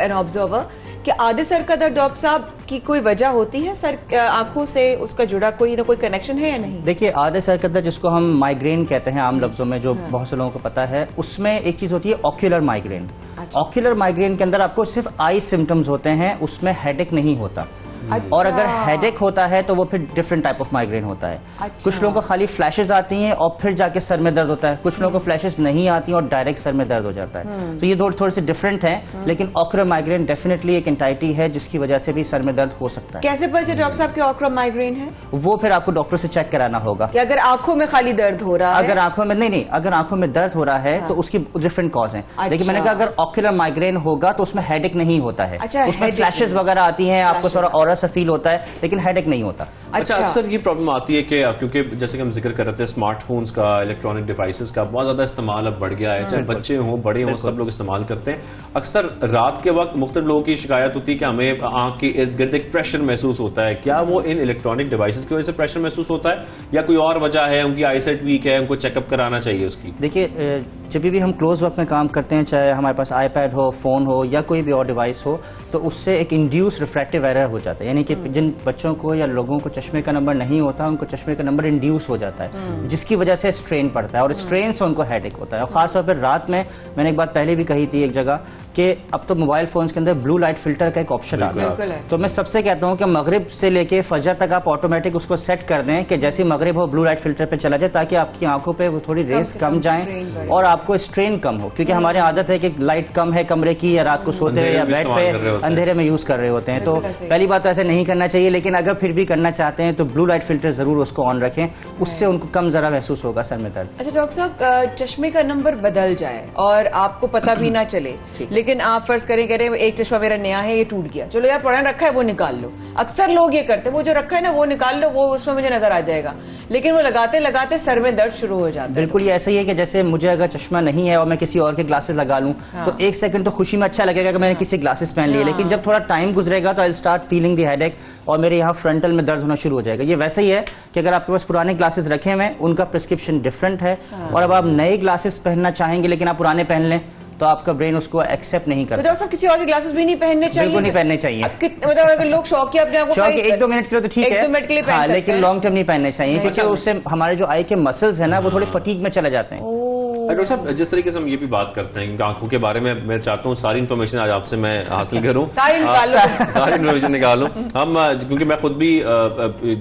एन ऑब्जर्वर, कि आधे सर का दर्द डॉक्टर साहब की कोई वजह होती है, सर आंखों से उसका जुड़ा कोई ना कोई कनेक्शन है या नहीं? देखिए, आधे सर का दर्द जिसको हम माइग्रेन कहते हैं आम लफ्जों में, जो बहुत से लोगों को पता है, उसमें एक चीज होती है ऑक्यूलर माइग्रेन। ऑक्यूलर माइग्रेन के अंदर आपको सिर्फ आई सिम्टम्स होते हैं, उसमें हेडेक नहीं होता। अच्छा। और अगर हेडेक होता है तो वो फिर डिफरेंट टाइप ऑफ माइग्रेन होता है। अच्छा। कुछ लोगों को खाली फ्लैशेस आती हैं और फिर जाके सर में दर्द होता है, कुछ लोगों को फ्लैशेस नहीं आती और डायरेक्ट सर में दर्द हो जाता है। तो ये थोड़े से डिफरेंट हैं, लेकिन ऑक्यूलर माइग्रेन डेफिनेटली एक एंटाइटी है जिसकी वजह से भी सर में दर्द हो सकता है। कैसे पता चले डॉक्टर साहब कि ऑक्यूलर माइग्रेन है? वो फिर आपको डॉक्टर से चेक कराना होगा कि अगर आंखों में खाली दर्द हो रहा है, अगर आंखों में नहीं, अगर आंखों में दर्द हो रहा है तो उसकी डिफरेंट कॉज है। लेकिन मैंने कहा अगर ऑक्यूलर माइग्रेन होगा तो उसमें हेडेक नहीं होता है, उसमें फ्लैशेस वगैरह आती हैं, आपको थोड़ा ऑरा सा फील होता है, लेकिन हेडेक नहीं होता। अच्छा, अक्सर ये प्रॉब्लम आती है कि क्योंकि जैसे कि हम जिक्र कर रहे थे स्मार्टफोन्स का, इलेक्ट्रॉनिक डिवाइसेस का बहुत ज्यादा इस्तेमाल अब बढ़ गया है, चाहे बच्चे हों बड़े हों, सब लोग इस्तेमाल करते हैं। अक्सर रात के वक्त मुख्तलिफ लोगों की शिकायत होती है कि हमें आंख के इर्द गिर्द एक प्रेशर महसूस होता है। क्या वो इन इलेक्ट्रॉनिक डिवाइसेस की वजह से प्रेशर महसूस होता है या कोई और वजह है, उनकी आईसाइट वीक है, उनको चेकअप कराना चाहिए उसकी? देखिए, जब भी हम क्लोज वर्क में काम करते हैं, चाहे हमारे पास आईपैड हो, फोन हो या कोई भी और डिवाइस हो, तो उससे एक इंड्यूस रिफ्रैक्टिव एरर हो जाता है। यानी कि जिन बच्चों को या लोगों को चश्मे का नंबर नहीं होता, उनको चश्मे का नंबर इंड्यूस हो जाता है, जिसकी वजह से स्ट्रेन पड़ता है और स्ट्रेन से उनको हेडेक होता है। और खासतौर पर रात में, मैंने एक बात पहले भी कही थी एक जगह, कि अब तो मोबाइल फोन्स के अंदर ब्लू लाइट फिल्टर का एक ऑप्शन आ गया है। तो मैं सबसे कहता हूं कि मगरिब से लेके फजर तक आप ऑटोमेटिक उसको सेट कर दें कि जैसे मगरिब हो ब्लू लाइट फिल्टर पे चला जाए, ताकि आपकी आंखों पे वो थोड़ी रेस कम जाए और आपको स्ट्रेन कम हो। क्योंकि हमारी आदत है कि लाइट कम है कमरे की, या रात को सोते हैं या बेड पे अंधेरे में यूज कर रहे होते हैं, तो पहली बात तो ऐसे नहीं करना चाहिए। लेकिन अगर फिर भी करना चाहते हैं तो ब्लू लाइट फिल्टर जरूर उसको ऑन रखें, उससे उनको कम जरा महसूस होगा सर में दर्द। अच्छा डॉक्टर साहब, चश्मे का नंबर बदल जाए और आपको पता भी ना चले, लेकिन आप फर्ज करें कह रहे एक चश्मा मेरा नया है, ये टूट गया, चलो यार पुराना रखा है वो निकाल लो। अक्सर लोग ये करते हैं, वो जो रखा है ना वो निकाल लो, वो उसमें मुझे नजर आ जाएगा, लेकिन वो लगाते लगाते सर में दर्द शुरू हो जाता है। बिल्कुल ये ऐसा ही है कि जैसे मुझे अगर चश्मा नहीं है और मैं किसी और के ग्लासेस लगा लूं, तो एक सेकंड तो खुशी में अच्छा लगेगा कि मैंने किसी ग्लासेस पहन लिए, लेकिन जब थोड़ा टाइम गुजरेगा तो I start feeling the headache और मेरे यहाँ फ्रंटल में दर्द होना शुरू हो जाएगा। ये वैसे ही है कि अगर आपके पास पुराने ग्लासेस रखे हुए, उनका प्रिस्क्रिप्शन डिफरेंट है, और अब आप नए ग्लासेस पहनना चाहेंगे लेकिन आप पुराने पहन लें, तो आपका ब्रेन उसको एक्सेप्ट नहीं करता। तो डॉक्टर साहब किसी और के ग्लासेस भी नहीं पहनने चाहिए? बिल्कुल नहीं पहनने चाहिए। मतलब अगर लोग शौक के अपने आप को शौक के 1-2 मिनट के लिए तो ठीक है, 1-2 मिनट के लिए पहन सकते हैं, लेकिन लॉन्ग टर्म नहीं पहनने चाहिए, क्योंकि उससे हमारे जो आई के मसल्स है ना वो थोड़े फटीग में चले जाते हैं। डॉक्टर साहब, जिस तरीके से हम ये भी बात करते हैं आंखों के बारे में, मैं चाहता हूँ सारी इन्फॉर्मेशन आज आपसे मैं हासिल करूँ, सारी इन्फॉर्मेशन निकालूं हम, क्योंकि मैं खुद भी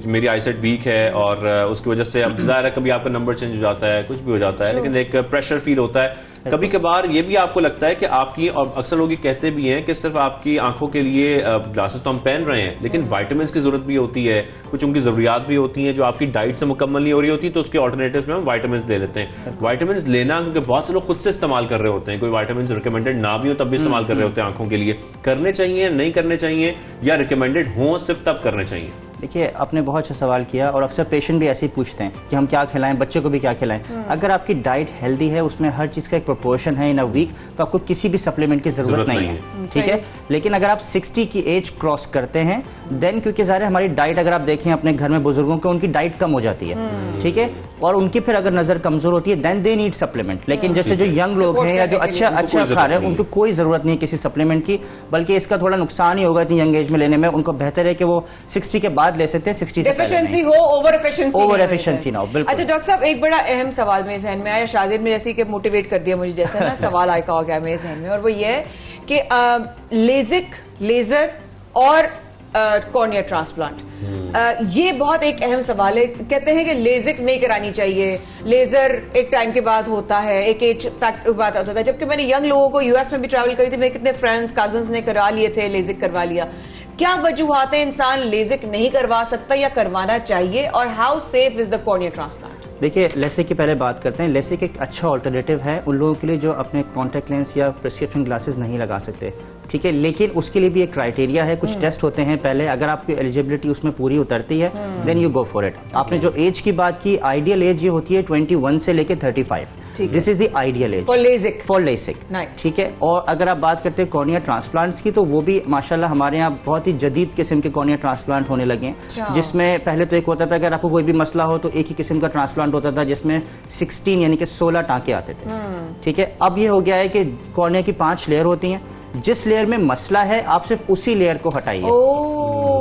मेरी आईसाइट वीक है और उसकी वजह से अब जाहिर है कभी आपका नंबर चेंज हो जाता है, कुछ भी हो जाता है, लेकिन एक प्रेशर फील होता है। कभी कभार ये भी आपको लगता है कि आपकी, और अक्सर लोग ये कहते भी हैं कि सिर्फ आपकी आंखों के लिए ग्लासेस तो हम पहन रहे हैं, लेकिन विटामिन्स की जरूरत भी होती है, कुछ उनकी जरूरियात भी होती हैं जो आपकी डाइट से मुकम्मल नहीं हो रही होती, तो उसके ऑल्टरनेटिव्स में हम विटामिन्स ले लेते हैं। विटामिन्स लेना, क्योंकि बहुत से लोग खुद से इस्तेमाल कर रहे होते हैं, कोई विटामिन्स रिकमेंडेड ना भी हो तब भी इस्तेमाल कर रहे होते हैं आंखों के लिए, करने चाहिए नहीं करने चाहिए, या रिकमेंडेड हो सिर्फ तब करने चाहिए? देखिए, आपने बहुत अच्छा सवाल किया और अक्सर पेशेंट भी ऐसे ही पूछते हैं कि हम क्या खिलाएं, बच्चे को भी क्या खिलाएं। अगर आपकी डाइट हेल्दी है, उसमें हर चीज़ का एक प्रोपोर्शन है इन अ वीक, तो आपको किसी भी सप्लीमेंट की जरूरत नहीं है, ठीक है। लेकिन अगर आप 60 की एज क्रॉस करते हैं, देन क्योंकि ज़ाहिर है हमारी डाइट, अगर आप देखें अपने घर में बुजुर्गों को, उनकी डाइट कम हो जाती है, ठीक है, और उनकी फिर अगर नजर कमजोर होती है, देन दे नीड सप्लीमेंट। लेकिन जैसे जो यंग लोग हैं या जो अच्छा खा रहे हैं, उनको कोई जरूरत नहीं है किसी सप्लीमेंट की, बल्कि इसका थोड़ा नुकसान ही होगा इतनी यंग एज में लेने में। उनको बेहतर है कि वो 60 के बाद ले सकते हैं, 60 एफिशिएंसी हो, ओवर एफिशिएंसी ना हो। बिल्कुल। अच्छा डॉक्टर साहब, एक बड़ा अहम सवाल मेरे जहन में आया, शाजिब ने जैसे कि मोटिवेट कर दिया मुझे, जैसे ना सवाल आया हो गया मेरे जहन में, और वो ये है कि लेजिक, लेजर और कॉर्निया ट्रांसप्लांट, ये बहुत एक अहम सवाल है। कहते हैं कि लेजिक नहीं करानी चाहिए, लेजर एक टाइम के बाद होता है, एक एज फैक्ट के बाद होता है, जबकि मैंने यंग लोगों को यूएस में भी ट्रैवल करी थी, मेरे कितने फ्रेंड्स कजन्स ने करा लिए थे, लेजिक करवा लिया। क्या वजूहात है इंसान लेजिक नहीं करवा सकता या करवाना चाहिए, और how safe is the cornea transplant? देखिए लेसिक की पहले बात करते हैं। लेसिक एक अच्छा ऑल्टरनेटिव है उन लोगों के लिए जो अपने कॉन्टैक्ट लेंस या प्रिस्क्रिप्शन ग्लासेस नहीं लगा सकते, ठीक है, लेकिन उसके लिए भी एक क्राइटेरिया है, कुछ टेस्ट होते हैं पहले, अगर आपकी एलिजिबिलिटी उसमें पूरी उतरती है then you go for it. आपने जो एज की बात की, आइडियल एज ये होती है 21 से लेकर 35, this is the ideal age for LASIK, ठीक है। और अगर आप बात करते हैं कॉर्निया ट्रांसप्लांट्स की, तो वो भी माशाल्लाह हमारे यहाँ बहुत ही जदीद किस्म के कॉर्निया ट्रांसप्लांट होने लगे हैं, जिसमें पहले तो एक होता था अगर आपको कोई भी मसला हो तो एक ही किस्म का ट्रांसप्लांट होता था जिसमें 16 यानी कि 16 टांके आते थे, ठीक है। अब ये हो गया है कि कॉर्निया की 5 लेयर होती हैं, जिस लेयर में मसला है आप सिर्फ उसी लेयर को हटाइए,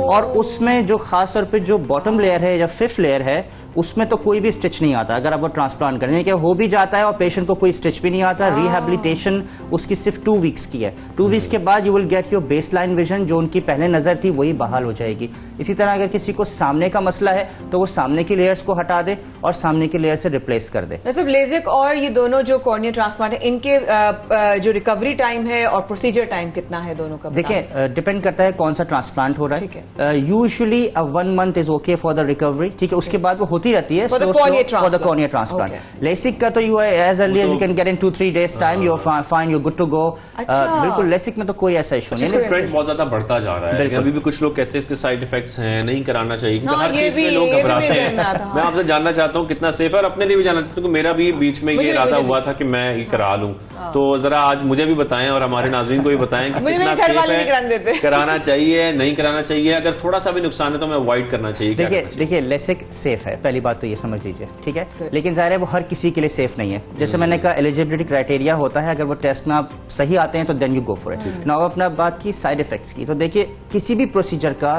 और उसमें जो खास तौर पे जो बॉटम लेयर है या 5th लेयर है उसमें तो कोई भी स्टिच नहीं आता अगर आप वो ट्रांसप्लांट करें, क्या हो भी जाता है और पेशेंट को कोई स्टिच भी नहीं आता। रिहैबिलिटेशन उसकी सिर्फ 2 वीक्स की है, 2 वीक्स के बाद you will get your baseline vision, जो उनकी पहले नजर थी वही बहाल हो जाएगी। इसी तरह अगर किसी को सामने का मसला है तो वो सामने की लेयर्स को हटा दे और सामने की लेयर से रिप्लेस कर दे। सिर्फ लेजिक और ये दोनों जो कॉर्निया ट्रांसप्लांट है, इनके जो रिकवरी टाइम है और प्रोसीजर टाइम कितना है दोनों का? देखिए डिपेंड करता है कौन सा ट्रांसप्लांट हो रहा है। Usually 1 month is okay for the recovery, ठीक है, उसके बाद वो होती रहती है for the cornea transplant. LASIK का तो you as early as you can get in 2-3 days time, you're fine, you're good to go. बिल्कुल LASIक में तो कोई ऐसा इशू नहीं है। ट्रेंड बहुत ज्यादा बढ़ता जा रहा है, अभी भी कुछ लोग कहते हैं इसके साइड इफेक्ट्स हैं, नहीं कराना चाहिए, क्योंकि हर चीज में लोग घबराते हैं। मैं आपसे जानना चाहता हूँ कितना सेफ है, और अपने लिए भी जानना चाहता हूँ कि मेरा भी बीच में ये इरादा हुआ था कि मैं ये करा लूं, तो जरा आज मुझे भी बताएं और हमारे नाज़रीन को भी बताएं कि कितना सेफ है, कराना चाहिए नहीं कराना चाहिए, अगर थोड़ा सा भी नुकसान है तो हमें अवॉइड करना चाहिए। देखिए LASIक सेफ है, पहली बात तो ये समझ लीजिए, ठीक है, लेकिन जाहिर है वो हर किसी के लिए सेफ नहीं है। जैसे मैंने कहा एलिजिबिलिटी क्राइटेरिया होता है, अगर वो टेस्ट में आप सही आते हैं तो then you go for it. Now अपना बात की साइड इफेक्ट्स की, तो देखिए किसी भी प्रोसीजर का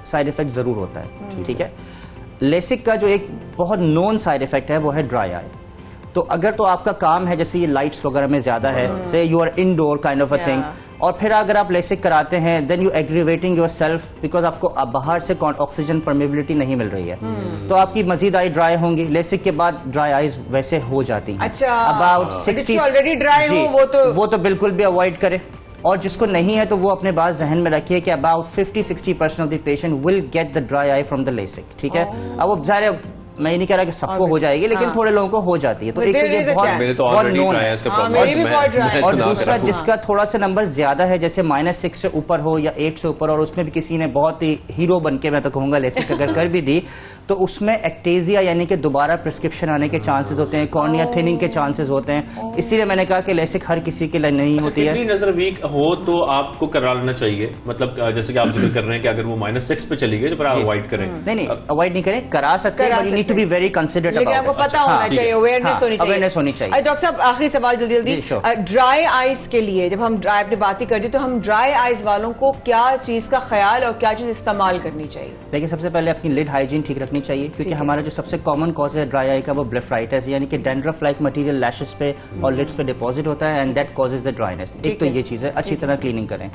साइड इफेक्ट जरूर होता है, ठीक है। लेसिक का जो एक बहुत नोन साइड इफेक्ट है वो है ड्राई आई। तो अगर तो आपका काम है जैसे ये लाइट्स वगैरह में ज्यादा है, say you are indoor kind of a thing, और फिर अगर आप लेसिक कराते हैं then you aggravating yourself, because आपको बाहर से ऑक्सीजन परमेबिलिटी नहीं मिल रही है, तो आपकी मजीद आई ड्राई होंगी। लेसिक के बाद ड्राई आईज वैसे हो जाती हैं। अच्छा, अबाउट 60 ऑलरेडी ड्राई हो वो तो बिल्कुल भी अवॉइड करे, और जिसको नहीं है तो वो अपने बात जहन में रखिए कि about 50-60% of the patient will get the dry eye from the LASIK, ठीक है। अब वो ज़ाहिर मैं ये नहीं कह रहा कि सबको हो जाएगी, लेकिन थोड़े लोगों को हो जाती है, तो एक तो बहुत नोन है। और दूसरा जिसका थोड़ा सा नंबर ज्यादा है, जैसे -6 से ऊपर हो या 8 से ऊपर, और उसमें भी किसी ने बहुत ही हीरो बन के मैं तो कहूंगा लेसिक अगर कर भी दी, तो उसमें एक्टेजिया यानी कि दोबारा प्रिस्क्रिप्शन आने के चांसेस होते हैं, कॉर्निया थिनिंग के चांसेस होते हैं। इसीलिए मैंने कहा कि लेसिक हर किसी के लिए नहीं होती है। नजर वीक हो तो आपको करा लेना चाहिए, मतलब जैसे कि आप जिक्र कर रहे हैं कि अगर वो -6 पे चली गई तो आप अवॉइड करें। नहीं अवॉइड नहीं करें, करा सकते हैं, टू बी वेरी कंसिडरेट, लेकिन आपको पता होना चाहिए, अवेयरनेस होनी चाहिए। डॉक्टर साहब आखिरी सवाल जल्दी ड्राई आईज के लिए, जब हम ड्राई अपनी बात ही करते तो हम ड्राई आईज वालों को क्या चीज का ख्याल और क्या चीज इस्तेमाल करनी चाहिए? देखिए सबसे पहले अपनी लिड हाइजीन ठीक रखनी चाहिए, क्योंकि हमारा जो सबसे कॉमन कॉज है ड्राई आई का वो ब्लेफराइटिस यानी कि डैंड्रफ लाइक मटेरियल लैशेस पे और लिड्स पे डिपॉजिट होता है, and that causes the dryness. एक तो ये चीज है, अच्छी तरह क्लीनिंग करें।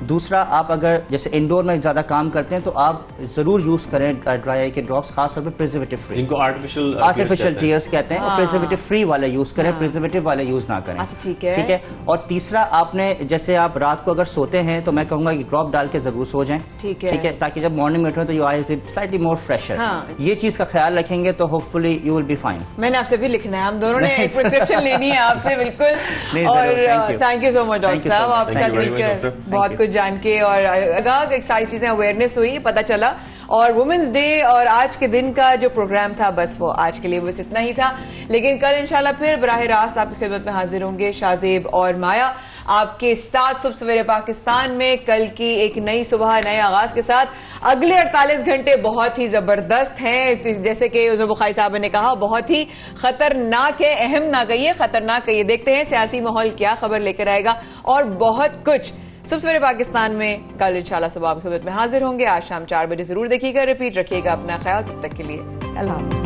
दूसरा, आप अगर जैसे इंडोर में ज्यादा काम करते हैं तो आप जरूर यूज करें ड्राई आई के ड्रॉप्स, खासतौर पर प्रिजर्वेटिव फ्री, इनको आर्टिफिशियल टीयर्स कहते हैं, और प्रिजर्वेटिव फ्री वाले यूज करें, प्रिजर्वेटिव वाले यूज ना करें। ठीक है। और तीसरा, आपने जैसे आप रात को अगर सोते हैं तो मैं कहूंगा कि ड्रॉप डाल के जरूर सो जाएं, ठीक है, ताकि जब मॉर्निंग में उठे तो your eyes be slightly more fresher. ये चीज का ख्याल रखेंगे तो hopefully you will be fine. मैंने आपसे भी लिखना है, हम दोनों ने एक प्रिस्क्रिप्शन लेनी है आपसे, बिल्कुल। और thank you so much doctor साहब, आपके साथ मिलकर बहुत कुछ जान के और सारी चीजें अवेयरनेस हुई, पता चला। और वुमेन्स डे और आज के दिन का जो प्रोग्राम था बस वो आज के लिए बस इतना ही था, लेकिन कल इंशाल्लाह फिर बराह रास्त आपकी खिदमत में हाजिर होंगे शाहजेब और माया आपके साथ सुबह सवेरे पाकिस्तान में, कल की एक नई सुबह नए आगाज के साथ। अगले 48 घंटे बहुत ही जबरदस्त हैं, जैसे कि उज़र बुखारी साहब ने कहा, बहुत ही खतरनाक है, अहम ना कहिए खतरनाक कहिए। देखते हैं सियासी माहौल क्या खबर लेकर आएगा और बहुत कुछ। सुबह सवेरे पाकिस्तान में कल इंशाल्लाह सुबह आपकी खिदमत में हाजिर होंगे। आज शाम 4 बजे जरूर देखिएगा, रिपीट रखिएगा अपना ख्याल। तब तक के लिए अल्लाह हाफ़िज़।